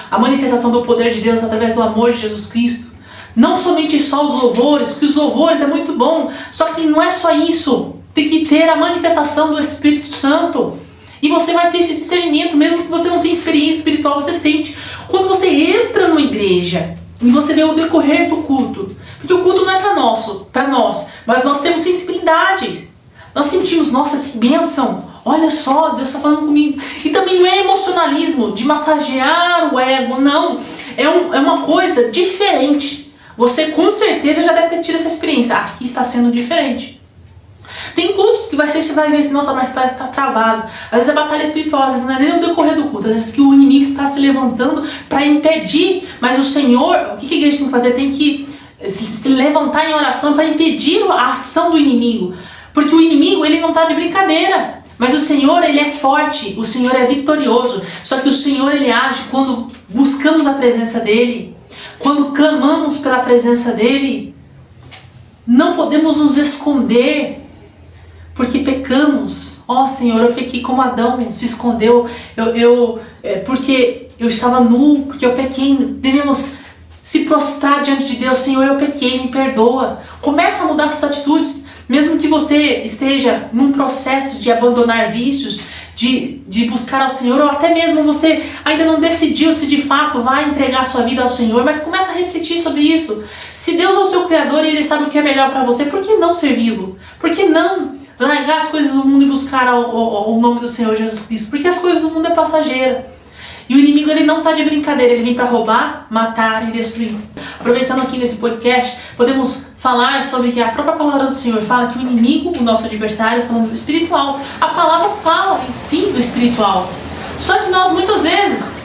a manifestação do poder de Deus através do amor de Jesus Cristo. Não somente só os louvores, porque os louvores é muito bom, só que não é só isso. Tem que ter a manifestação do Espírito Santo. E você vai ter esse discernimento, mesmo que você não tenha experiência espiritual, você sente. Quando você entra numa igreja e você vê o decorrer do culto, porque o culto não é para nós, mas nós temos sensibilidade. Nós sentimos, nossa, que bênção. Olha só, Deus está falando comigo. E também não é emocionalismo, de massagear o ego, não. É uma coisa diferente. Você com certeza já deve ter tido essa experiência. Aqui está sendo diferente. Tem cultos que você vai ver assim, nossa, mas parece que está travado. Às vezes é batalha espiritual, às vezes não é nem no decorrer do culto. Às vezes que o inimigo está se levantando para impedir. Mas o Senhor, o que a igreja tem que fazer? Tem que se levantar em oração para impedir a ação do inimigo. Porque o inimigo, ele não está de brincadeira. Mas o Senhor, ele é forte, o Senhor é vitorioso. Só que o Senhor, ele age quando buscamos a presença dele. Quando clamamos pela presença dele. Não podemos nos esconder. Porque pecamos. Ó Senhor, eu pequei como Adão se escondeu. Porque eu estava nu, porque eu pequei. Devemos se prostrar diante de Deus. Senhor, eu pequei, me perdoa. Começa a mudar suas atitudes. Mesmo que você esteja num processo de abandonar vícios, de buscar ao Senhor, ou até mesmo você ainda não decidiu se de fato vai entregar a sua vida ao Senhor, mas começa a refletir sobre isso. Se Deus é o seu Criador e Ele sabe o que é melhor para você, por que não servi-lo? Por que não largar as coisas do mundo e buscar o nome do Senhor Jesus Cristo? Porque as coisas do mundo é passageira. E o inimigo, ele não está de brincadeira, ele vem para roubar, matar e destruir. Aproveitando aqui nesse podcast, podemos falar sobre que a própria palavra do Senhor fala que o inimigo, o nosso adversário, falando do espiritual. A palavra fala, sim, do espiritual. Só que nós muitas vezes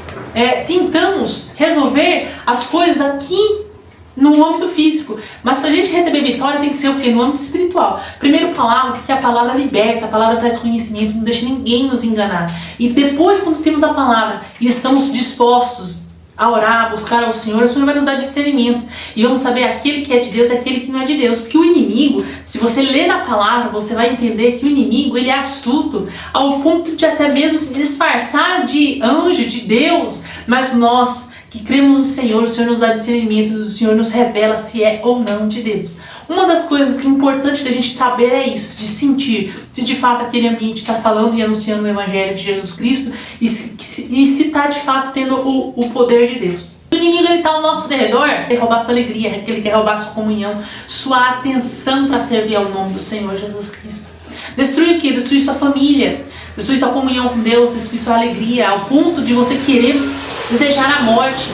tentamos resolver as coisas aqui no âmbito físico, mas para a gente receber vitória tem que ser o quê? No âmbito espiritual. Primeiro palavra, porque a palavra liberta, a palavra traz conhecimento, não deixa ninguém nos enganar. E depois, quando temos a palavra e estamos dispostos a orar, a buscar ao Senhor, o Senhor vai nos dar discernimento. E vamos saber aquele que é de Deus e aquele que não é de Deus. Porque o inimigo, se você ler na palavra, você vai entender que o inimigo, ele é astuto, ao ponto de até mesmo se disfarçar de anjo, de Deus. Mas nós que cremos no Senhor, o Senhor nos dá discernimento, o Senhor nos revela se é ou não de Deus. Uma das coisas importantes da gente saber é isso, de sentir se de fato aquele ambiente está falando e anunciando o Evangelho de Jesus Cristo e se está de fato tendo o poder de Deus. O inimigo está ao nosso redor, quer roubar sua alegria, ele quer roubar sua comunhão, sua atenção para servir ao nome do Senhor Jesus Cristo. Destruir o quê? Destruir sua família, destruir sua comunhão com Deus, destruir sua alegria, ao ponto de você querer desejar a morte.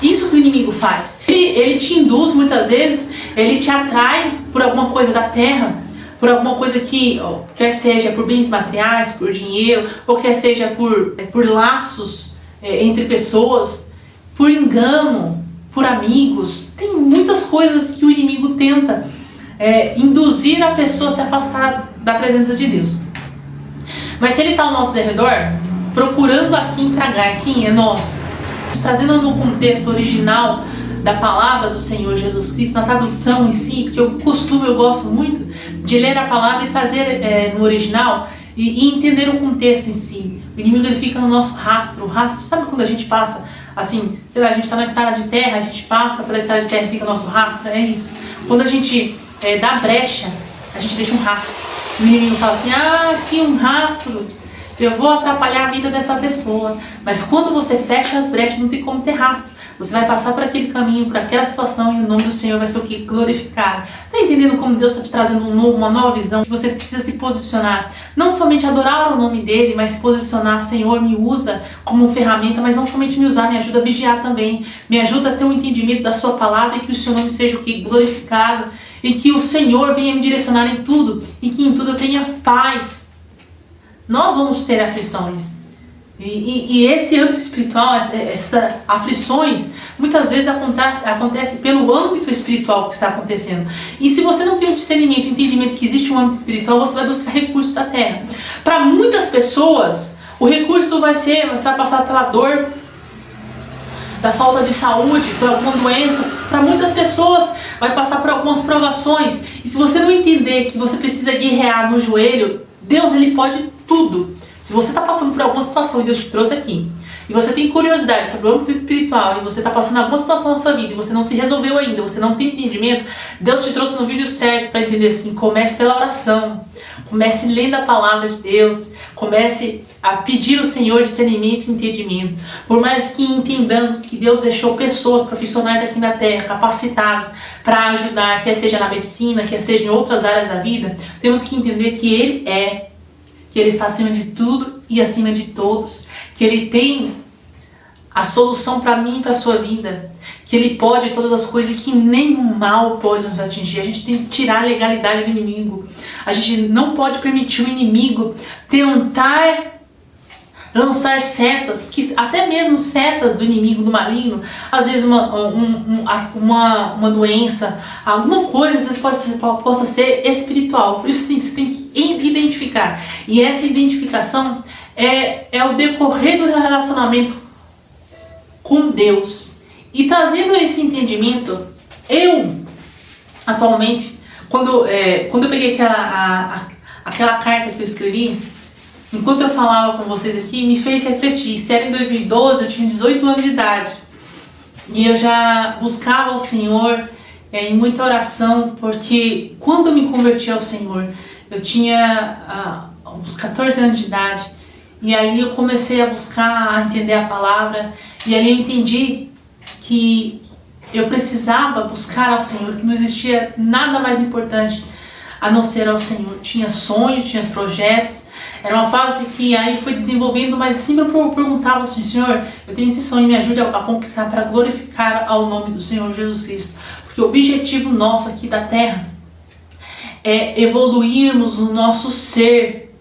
Isso que o inimigo faz. Ele te induz muitas vezes, ele te atrai por alguma coisa da terra, por alguma coisa que, quer seja por bens materiais, por dinheiro, ou quer seja por laços entre pessoas, por engano, por amigos. Tem muitas coisas que o inimigo tenta induzir a pessoa a se afastar da presença de Deus. Mas se ele está ao nosso redor, procurando a quem tragar, quem é nós, trazendo no contexto original da palavra do Senhor Jesus Cristo, na tradução em si, porque eu gosto muito de ler a palavra e trazer no original e entender o contexto em si. O inimigo, ele fica no nosso rastro. O rastro, sabe quando a gente passa, assim, sei lá, a gente está na estrada de terra, a gente passa pela estrada de terra e fica o nosso rastro? É isso. Quando a gente dá brecha, a gente deixa um rastro. O inimigo fala assim, aqui um rastro, eu vou atrapalhar a vida dessa pessoa. Mas quando você fecha as brechas, não tem como ter rastro. Você vai passar por aquele caminho, por aquela situação, e o nome do Senhor vai ser o que? Glorificado. Está entendendo como Deus está te trazendo uma nova visão? Você precisa se posicionar. Não somente adorar o nome dele, mas se posicionar. Senhor, me usa como ferramenta, mas não somente me usar, me ajuda a vigiar também. Me ajuda a ter um entendimento da sua palavra e que o seu nome seja o que? Glorificado. E que o Senhor venha me direcionar em tudo. E que em tudo eu tenha paz. Nós vamos ter aflições. E esse âmbito espiritual, essas aflições, muitas vezes acontece pelo âmbito espiritual que está acontecendo. E se você não tem o discernimento, o entendimento que existe um âmbito espiritual, você vai buscar recurso da terra. Para muitas pessoas, o recurso você vai passar pela dor, da falta de saúde, por alguma doença. Para muitas pessoas, vai passar por algumas provações. E se você não entender que você precisa guerrear no joelho, Deus, ele pode tudo. Se você está passando por alguma situação e Deus te trouxe aqui, e você tem curiosidade sobre o âmbito espiritual, e você está passando alguma situação na sua vida, e você não se resolveu ainda, você não tem entendimento, Deus te trouxe no vídeo certo para entender assim. Comece pela oração, comece lendo a palavra de Deus, comece a pedir ao Senhor discernimento e entendimento. Por mais que entendamos que Deus deixou pessoas profissionais aqui na terra, capacitados para ajudar, quer seja na medicina, quer seja em outras áreas da vida, temos que entender que que Ele está acima de tudo e acima de todos, que Ele tem a solução para mim e para a sua vida, que Ele pode todas as coisas e que nenhum mal pode nos atingir. A gente tem que tirar a legalidade do inimigo. A gente não pode permitir o inimigo tentar lançar setas, porque até mesmo setas do inimigo, do maligno, às vezes uma doença, alguma coisa, às vezes possa ser espiritual. Por isso você tem que identificar. E essa identificação é o decorrer do relacionamento com Deus. E trazendo esse entendimento, atualmente, quando eu peguei aquela carta que eu escrevi, enquanto eu falava com vocês aqui, me fez refletir. Se era em 2012, eu tinha 18 anos de idade. E eu já buscava o Senhor em muita oração, porque quando eu me converti ao Senhor, eu tinha uns 14 anos de idade. E ali eu comecei a buscar, a entender a palavra. E ali eu entendi que eu precisava buscar ao Senhor, que não existia nada mais importante a não ser ao Senhor. Tinha sonhos, tinha projetos. Era uma fase que aí foi desenvolvendo, mas sempre eu perguntava assim: Senhor, eu tenho esse sonho, me ajude a conquistar para glorificar ao nome do Senhor Jesus Cristo. Porque o objetivo nosso aqui da terra é evoluirmos no nosso ser,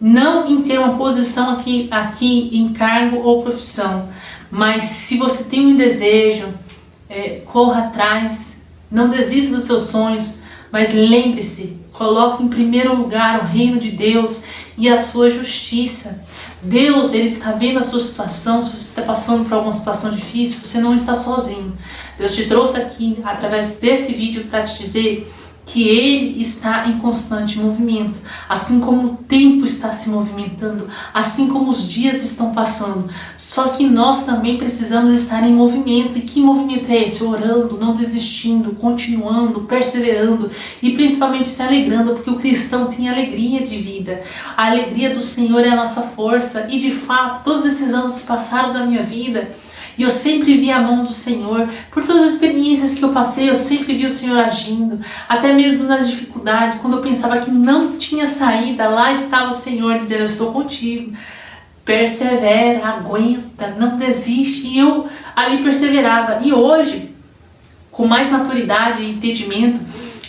não em ter uma posição aqui em cargo ou profissão, mas se você tem um desejo, corra atrás, não desista dos seus sonhos, mas lembre-se, coloque em primeiro lugar o reino de Deus e a sua justiça. Deus, Ele está vendo a sua situação. Se você está passando por alguma situação difícil, você não está sozinho. Deus te trouxe aqui através desse vídeo para te dizer que Ele está em constante movimento, assim como o tempo está se movimentando, assim como os dias estão passando. Só que nós também precisamos estar em movimento. E que movimento é esse? Orando, não desistindo, continuando, perseverando e principalmente se alegrando, porque o cristão tem alegria de vida. A alegria do Senhor é a nossa força. E de fato, todos esses anos passaram da minha vida e eu sempre vi a mão do Senhor. Por todas as experiências que eu passei, eu sempre vi o Senhor agindo. Até mesmo nas dificuldades, quando eu pensava que não tinha saída, lá estava o Senhor dizendo: eu estou contigo. Persevera, aguenta, não desiste. E eu ali perseverava. E hoje, com mais maturidade e entendimento,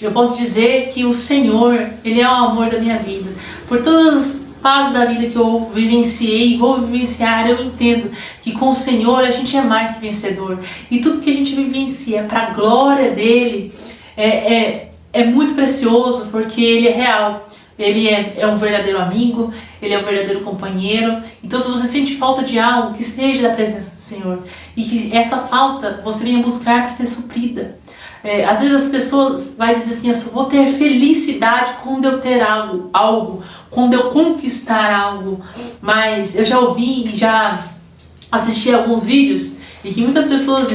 eu posso dizer que o Senhor, Ele é o amor da minha vida. Por todas as fases da vida que eu vivenciei e vou vivenciar, eu entendo que com o Senhor a gente é mais que vencedor. E tudo que a gente vivencia para a glória dEle é muito precioso, porque Ele é real. Ele é um verdadeiro amigo, Ele é um verdadeiro companheiro. Então, se você sente falta de algo, que seja da presença do Senhor, e que essa falta você venha buscar para ser suprida. Às vezes as pessoas vão dizer assim: eu só vou ter felicidade quando eu ter algo, quando eu conquistar algo. Mas eu já ouvi e já assisti a alguns vídeos e que muitas pessoas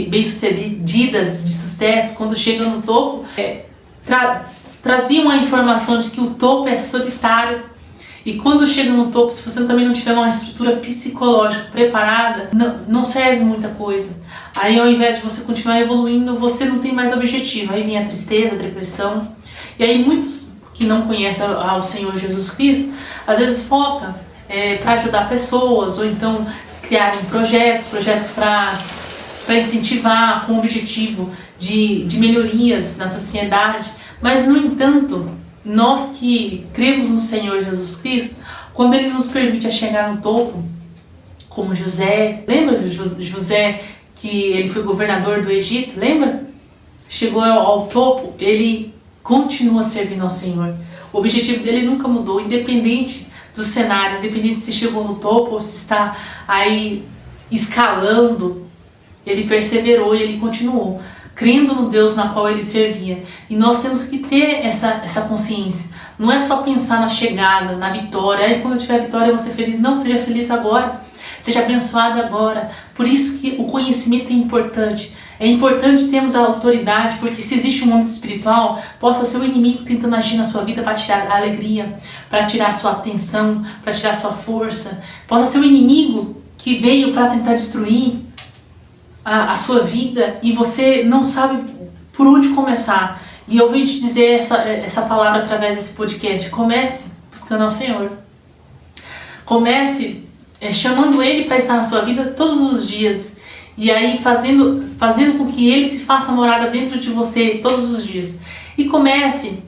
bem-sucedidas, de sucesso, quando chegam no topo, traziam a informação de que o topo é solitário. E quando chega no topo, se você também não tiver uma estrutura psicológica preparada, não serve muita coisa. Aí, ao invés de você continuar evoluindo, você não tem mais objetivo. Aí vem a tristeza, a depressão. E aí muitos que não conhecem ao Senhor Jesus Cristo, às vezes focam para ajudar pessoas, ou então criarem projetos para incentivar com o objetivo de melhorias na sociedade. Mas, no entanto, nós que cremos no Senhor Jesus Cristo, quando Ele nos permite chegar no topo, como José, lembra de José, que ele foi governador do Egito, lembra? Chegou ao topo, ele continua servindo ao Senhor. O objetivo dele nunca mudou, independente do cenário, independente se chegou no topo ou se está aí escalando, ele perseverou e ele continuou, crendo no Deus na qual ele servia. E nós temos que ter essa consciência. Não é só pensar na chegada, na vitória. Aí quando eu tiver vitória eu vou ser feliz. Não, seja feliz agora. Seja abençoado agora. Por isso que o conhecimento é importante. É importante termos a autoridade, porque se existe um âmbito espiritual, possa ser o inimigo tentando agir na sua vida para tirar a alegria, para tirar a sua atenção, para tirar a sua força. Possa ser o inimigo que veio para tentar destruir a sua vida e você não sabe por onde começar. E eu venho te dizer essa palavra através desse podcast. Comece buscando ao Senhor. Comece chamando Ele para estar na sua vida todos os dias. E aí fazendo com que Ele se faça morada dentro de você todos os dias. E comece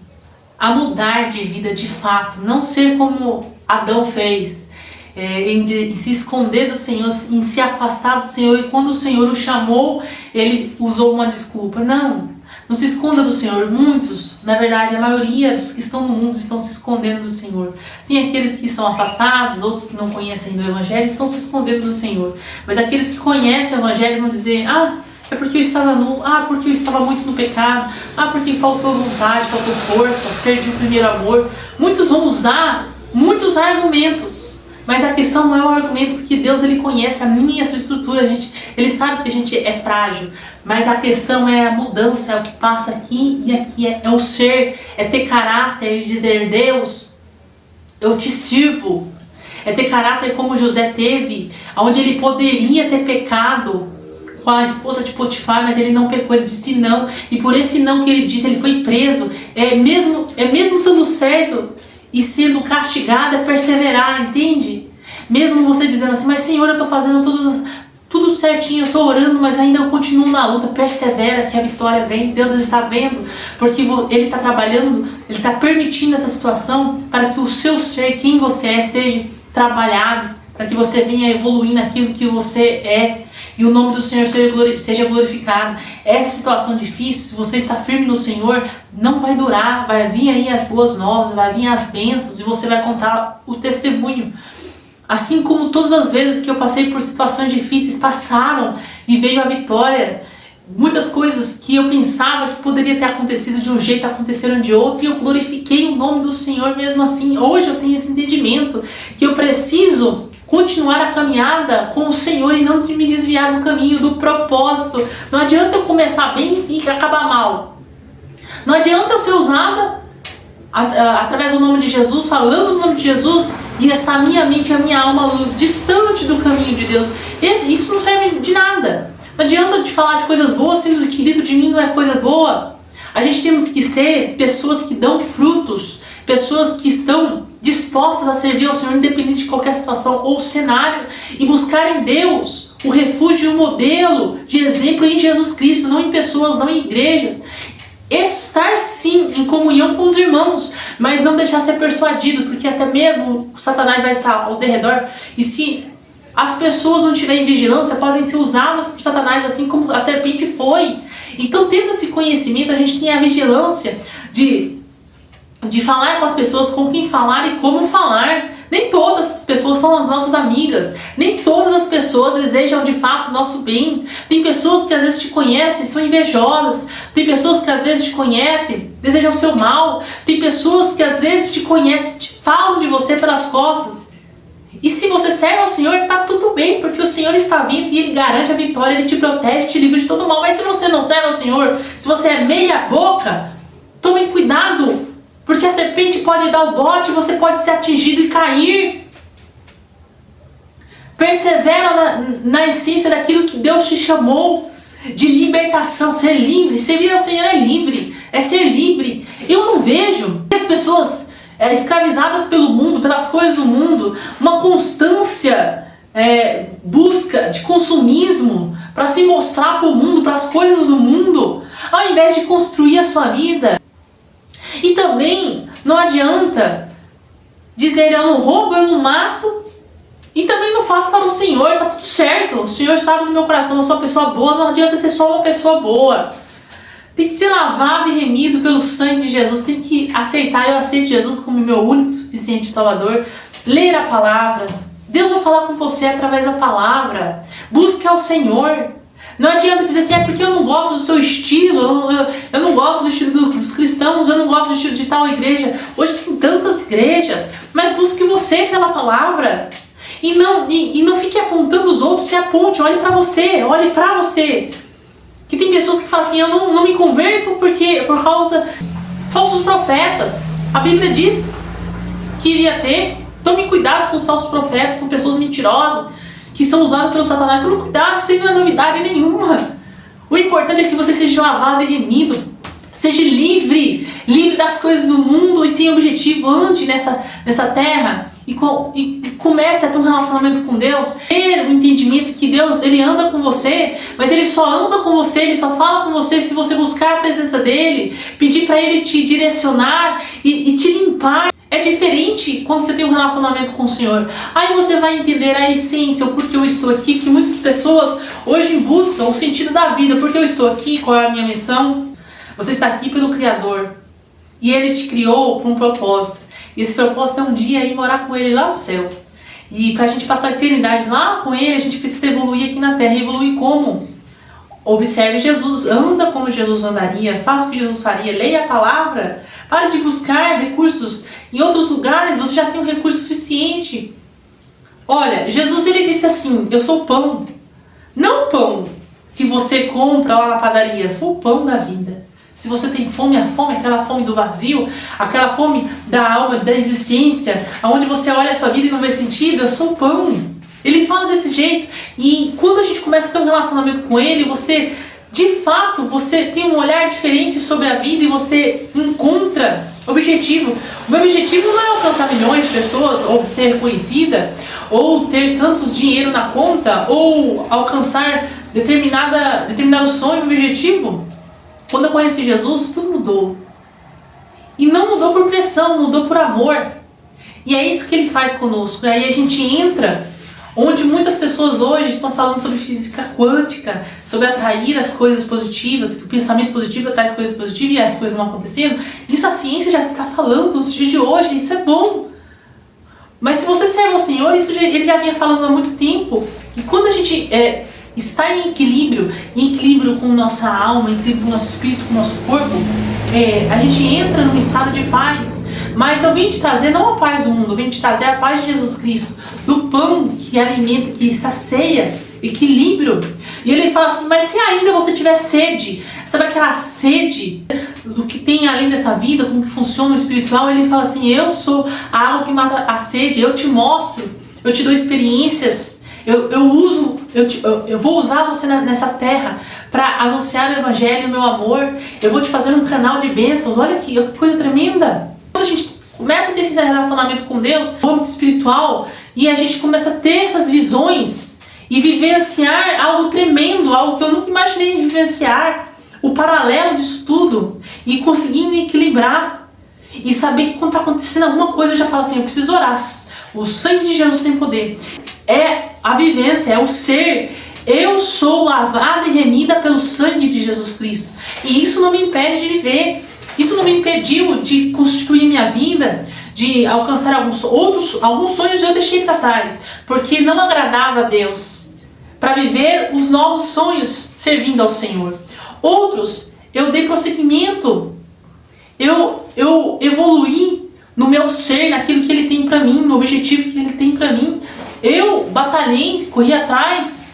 a mudar de vida de fato. Não ser como Adão fez. Em se esconder do Senhor, em se afastar do Senhor. E quando o Senhor o chamou, ele usou uma desculpa. Não se esconda do Senhor. Muitos, na verdade, a maioria dos que estão no mundo estão se escondendo do Senhor. Tem aqueles que estão afastados, outros que não conhecem do Evangelho, estão se escondendo do Senhor. Mas aqueles que conhecem o Evangelho vão dizer: é porque eu estava nu, porque eu estava muito no pecado, porque faltou vontade, faltou força, perdi o primeiro amor. Muitos vão usar muitos argumentos. Mas a questão não é o argumento, porque Deus ele conhece a minha e a sua estrutura. Ele sabe que a gente é frágil. Mas a questão é a mudança, é o que passa aqui e aqui. É o ser, é ter caráter e dizer: Deus, eu te sirvo. é ter caráter como José teve, onde ele poderia ter pecado com a esposa de Potifar, mas ele não pecou, ele disse não, e por esse não que ele disse, ele foi preso. Mesmo estando certo e sendo castigado, é perseverar, entende? Mesmo você dizendo assim, mas Senhor, eu estou fazendo tudo certinho, eu estou orando, mas ainda eu continuo na luta, persevera que a vitória vem. Deus está vendo, porque Ele está trabalhando, Ele está permitindo essa situação para que o seu ser, quem você é, seja trabalhado, para que você venha evoluir naquilo que você é e o nome do Senhor seja glorificado. Essa situação difícil, se você está firme no Senhor, não vai durar, vai vir aí as boas novas, vai vir as bênçãos e você vai contar o testemunho. Assim como todas as vezes que eu passei por situações difíceis, passaram e veio a vitória. Muitas coisas que eu pensava que poderia ter acontecido de um jeito, aconteceram de outro, e eu glorifiquei o nome do Senhor mesmo assim. Hoje eu tenho esse entendimento que eu preciso continuar a caminhada com o Senhor e não de me desviar do caminho, do propósito. Não adianta eu começar bem e acabar mal. Não adianta eu ser usada através do nome de Jesus, falando do nome de Jesus, e estar a minha mente e a minha alma distante do caminho de Deus. Isso não serve de nada. Não adianta de falar de coisas boas, sendo que dentro de mim não é coisa boa. A gente temos que ser pessoas que dão frutos, pessoas que estão dispostas a servir ao Senhor, independente de qualquer situação ou cenário, e buscar em Deus o refúgio e o modelo de exemplo em Jesus Cristo, não em pessoas, não em igrejas. Estar sim em comunhão com os irmãos, mas não deixar ser persuadido, porque até mesmo o Satanás vai estar ao derredor, e se as pessoas não tiverem vigilância, podem ser usadas por Satanás, assim como a serpente foi. Então, tendo esse conhecimento, a gente tem a vigilância de falar com as pessoas, com quem falar e como falar. Nem todas as pessoas são as nossas amigas, nem todas as pessoas desejam de fato o nosso bem. Tem pessoas que às vezes te conhecem, são invejosas. Tem pessoas que às vezes te conhecem, desejam o seu mal. Tem pessoas que às vezes te conhecem, falam de você pelas costas. E se você serve ao Senhor, está tudo bem, porque o Senhor está vindo e Ele garante a vitória, Ele te protege, te livra de todo mal. Mas se você não serve ao Senhor, se você é meia boca, tome cuidado, porque a serpente pode dar o bote, você pode ser atingido e cair. Persevera na essência daquilo que Deus te chamou, de libertação, ser livre. Servir ao Senhor é livre, é ser livre. Eu não vejo as pessoas escravizadas pelo mundo, pelas coisas do mundo, uma constância, busca de consumismo para se mostrar para o mundo, para as coisas do mundo, ao invés de construir a sua vida. E também não adianta dizer eu não roubo, eu não mato, e também não faço para o Senhor, tá tudo certo. O Senhor sabe do meu coração, eu sou uma pessoa boa. Não adianta ser só uma pessoa boa. Tem que ser lavado e remido pelo sangue de Jesus. Tem que aceitar, eu aceito Jesus como meu único, suficiente Salvador. Ler a palavra. Deus vai falar com você através da palavra. Busque ao Senhor. Não adianta dizer assim, é porque eu não gosto do seu estilo, eu não gosto do estilo dos cristãos, eu não gosto do estilo de tal igreja. Hoje tem tantas igrejas, mas busque você pela palavra. E não fique apontando os outros, se aponte, olhe para você, olhe para você. Que tem pessoas que falam assim, eu não me converto por causa de falsos profetas. A Bíblia diz que iria ter. Tome cuidado com os falsos profetas, com pessoas mentirosas, que são usadas pelo Satanás. Tome cuidado, isso não é novidade nenhuma. O importante é que você seja lavado e remido. Seja livre das coisas do mundo e tenha objetivo, ande nessa terra e comece a ter um relacionamento com Deus. Ter o entendimento que Deus, Ele anda com você, mas Ele só anda com você, Ele só fala com você se você buscar a presença dEle, pedir para Ele te direcionar e te limpar. É diferente quando você tem um relacionamento com o Senhor. Aí você vai entender a essência, o porquê eu estou aqui, que muitas pessoas hoje buscam o sentido da vida. Por que eu estou aqui? Qual é a minha missão? Você está aqui pelo Criador. E Ele te criou com um propósito. E esse propósito é um dia ir morar com Ele lá no céu. E para a gente passar a eternidade lá com Ele, a gente precisa evoluir aqui na terra. E evoluir como? Observe Jesus, anda como Jesus andaria, faça o que Jesus faria, leia a palavra. Pare de buscar recursos em outros lugares, você já tem um recurso suficiente. Olha, Jesus ele disse assim, eu sou o pão. Não o pão que você compra lá na padaria, eu sou o pão da vida. Se você tem fome, a fome é aquela fome do vazio, aquela fome da alma, da existência, onde você olha a sua vida e não vê sentido, eu sou o pão. Ele fala desse jeito. E quando a gente começa a ter um relacionamento com ele, você, de fato, você tem um olhar diferente sobre a vida e você encontra objetivo. O meu objetivo não é alcançar milhões de pessoas, ou ser reconhecida, ou ter tanto dinheiro na conta, ou alcançar determinado sonho, objetivo. Quando eu conheci Jesus, tudo mudou. E não mudou por pressão, mudou por amor. E é isso que ele faz conosco. E aí a gente entra onde muitas pessoas hoje estão falando sobre física quântica, sobre atrair as coisas positivas, que o pensamento positivo atrai as coisas positivas e as coisas não acontecendo. Isso a ciência já está falando nos dias de hoje, isso é bom. Mas se você serve ao Senhor, ele já vinha falando há muito tempo, que quando a gente está em equilíbrio com nossa alma, em equilíbrio com o nosso espírito, com o nosso corpo, a gente entra num estado de paz. Mas eu vim te trazer não a paz do mundo, eu vim te trazer a paz de Jesus Cristo, do pão que alimenta, que sacia, equilíbrio. E ele fala assim, mas se ainda você tiver sede, sabe aquela sede do que tem além dessa vida, como que funciona o espiritual, ele fala assim, eu sou a água que mata a sede, eu te mostro, eu te dou experiências, eu vou usar você nessa terra para anunciar o evangelho, o meu amor, eu vou te fazer um canal de bênçãos, olha que coisa tremenda. Quando a gente começa a ter esse relacionamento com Deus, no âmbito espiritual, e a gente começa a ter essas visões e vivenciar algo tremendo, algo que eu nunca imaginei vivenciar, o paralelo disso tudo, e conseguindo equilibrar, e saber que quando está acontecendo alguma coisa, eu já falo assim, eu preciso orar, o sangue de Jesus tem poder. É a vivência, é o ser, eu sou lavada e remida pelo sangue de Jesus Cristo, e isso não me impede de viver. Isso não me impediu de constituir minha vida, de alcançar alguns sonhos eu deixei para trás, porque não agradava a Deus, para viver os novos sonhos servindo ao Senhor. Outros, eu dei prosseguimento, eu evoluí no meu ser, naquilo que Ele tem para mim, no objetivo que Ele tem para mim. Eu batalhei, corri atrás,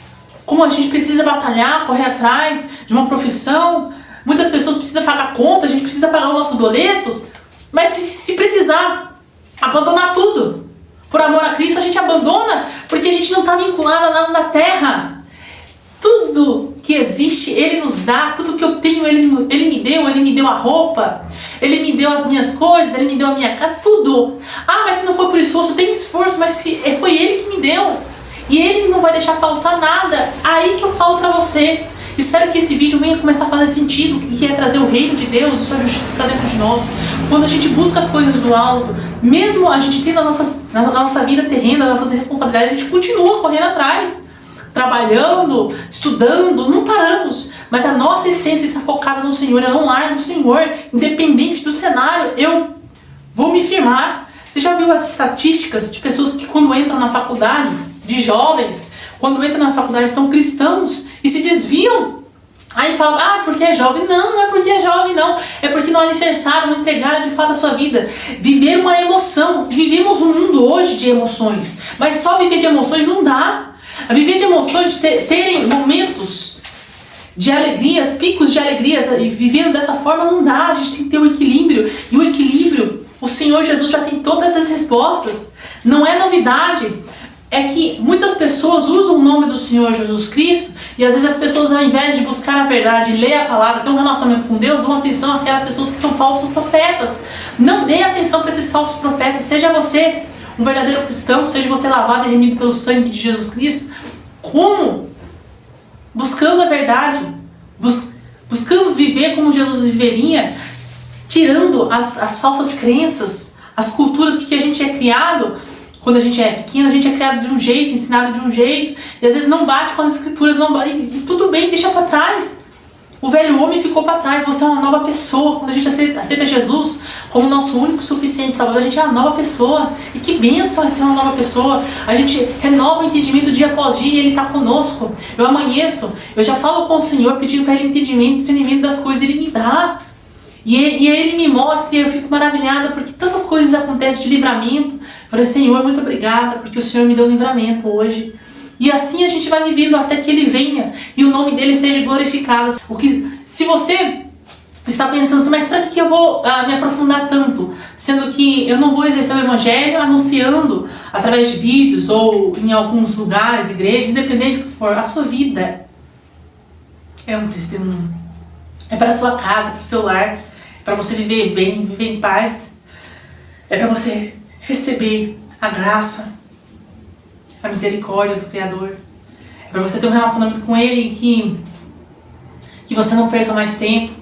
como a gente precisa batalhar, correr atrás de uma profissão. Muitas pessoas precisam pagar conta, a gente precisa pagar os nossos boletos, mas se precisar abandonar tudo, por amor a Cristo, a gente abandona, porque a gente não está vinculado a nada na terra. Tudo que existe, Ele nos dá, tudo que eu tenho, Ele me deu a roupa, Ele me deu as minhas coisas, Ele me deu a minha casa, tudo. Ah, mas se não for por esforço, tem esforço, mas foi Ele que me deu, e Ele não vai deixar faltar nada. Aí que eu falo para você. Espero que esse vídeo venha começar a fazer sentido, que é trazer o reino de Deus e sua justiça para dentro de nós. Quando a gente busca as coisas do alto, mesmo a gente tendo na nossa vida terrena, as nossas responsabilidades, a gente continua correndo atrás, trabalhando, estudando, não paramos. Mas a nossa essência está focada no Senhor, eu não largo do Senhor, independente do cenário, eu vou me firmar. Você já viu as estatísticas de pessoas que quando entram na faculdade, de jovens, quando entram na faculdade são cristãos e se desviam? Aí falam, porque é jovem. Não é porque é jovem, não. É porque não alicerçaram, não entregaram de fato a sua vida. Viver uma emoção. Vivemos um mundo hoje de emoções, mas só viver de emoções não dá. Viver de emoções, de terem momentos de alegrias, picos de alegrias, e vivendo dessa forma não dá. A gente tem que ter o equilíbrio. E o equilíbrio, o Senhor Jesus já tem todas as respostas. Não é novidade. É que muitas pessoas usam o nome do Senhor Jesus Cristo e às vezes as pessoas, ao invés de buscar a verdade, ler a palavra, ter um relacionamento com Deus, dão atenção àquelas pessoas que são falsos profetas. Não dê atenção para esses falsos profetas. Seja você um verdadeiro cristão, seja você lavado e remido pelo sangue de Jesus Cristo. Como? Buscando a verdade, buscando viver como Jesus viveria, tirando as falsas crenças, as culturas, porque a gente é criado. Quando a gente é pequeno, a gente é criado de um jeito, ensinado de um jeito, e às vezes não bate com as escrituras, não bate, e tudo bem, deixa para trás. O velho homem ficou para trás, você é uma nova pessoa. Quando a gente aceita Jesus como nosso único suficiente salvador, a gente é uma nova pessoa. E que bênção é ser uma nova pessoa. A gente renova o entendimento dia após dia e Ele está conosco. Eu amanheço, eu já falo com o Senhor pedindo para Ele entendimento, discernimento das coisas, Ele me dá. E Ele me mostra e eu fico maravilhada porque tantas coisas acontecem de livramento. Eu falei, Senhor, muito obrigada porque o Senhor me deu livramento hoje. E assim a gente vai vivendo até que Ele venha e o nome dele seja glorificado. Se você está pensando assim, mas para que eu vou me aprofundar tanto? Sendo que eu não vou exercer o evangelho anunciando através de vídeos ou em alguns lugares, igrejas, independente do que for. A sua vida é um testemunho. É para a sua casa, para o seu lar, para você viver bem, viver em paz. É para você receber a graça, a misericórdia do Criador. É para você ter um relacionamento com Ele que você não perca mais tempo.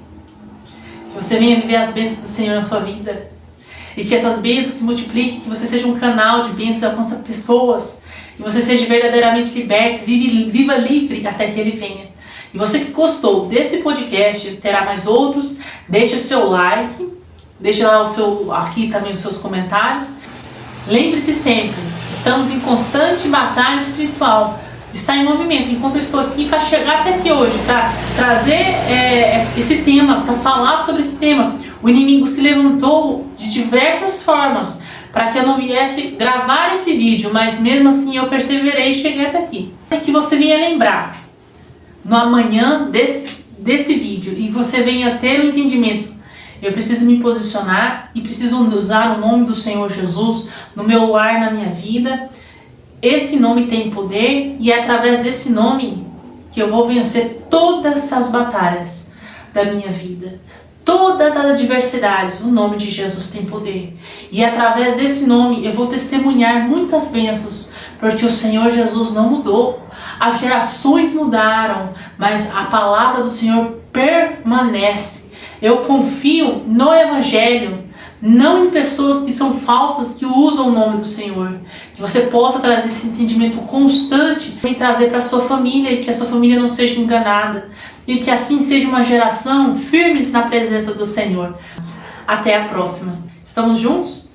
Que você venha viver as bênçãos do Senhor na sua vida. E que essas bênçãos se multipliquem, que você seja um canal de bênçãos e alcance pessoas. Que você seja verdadeiramente liberto, viva livre até que Ele venha. E você que gostou desse podcast, terá mais outros. Deixe o seu like, deixe lá aqui também os seus comentários. Lembre-se sempre, estamos em constante batalha espiritual. Está em movimento, enquanto eu estou aqui para chegar até aqui hoje, tá? Trazer esse tema, para falar sobre esse tema. O inimigo se levantou de diversas formas para que eu não viesse gravar esse vídeo, mas mesmo assim eu perseverei e cheguei até aqui. Que você venha lembrar no amanhã desse vídeo e você venha ter o entendimento. Eu preciso me posicionar e preciso usar o nome do Senhor Jesus no meu lar, na minha vida. Esse nome tem poder e é através desse nome que eu vou vencer todas as batalhas da minha vida. Todas as adversidades, o nome de Jesus tem poder. E através desse nome eu vou testemunhar muitas bênçãos, porque o Senhor Jesus não mudou. As gerações mudaram, mas a palavra do Senhor permanece. Eu confio no Evangelho, não em pessoas que são falsas, que usam o nome do Senhor. Que você possa trazer esse entendimento constante e trazer para a sua família, e que a sua família não seja enganada. E que assim seja uma geração firme na presença do Senhor. Até a próxima. Estamos juntos?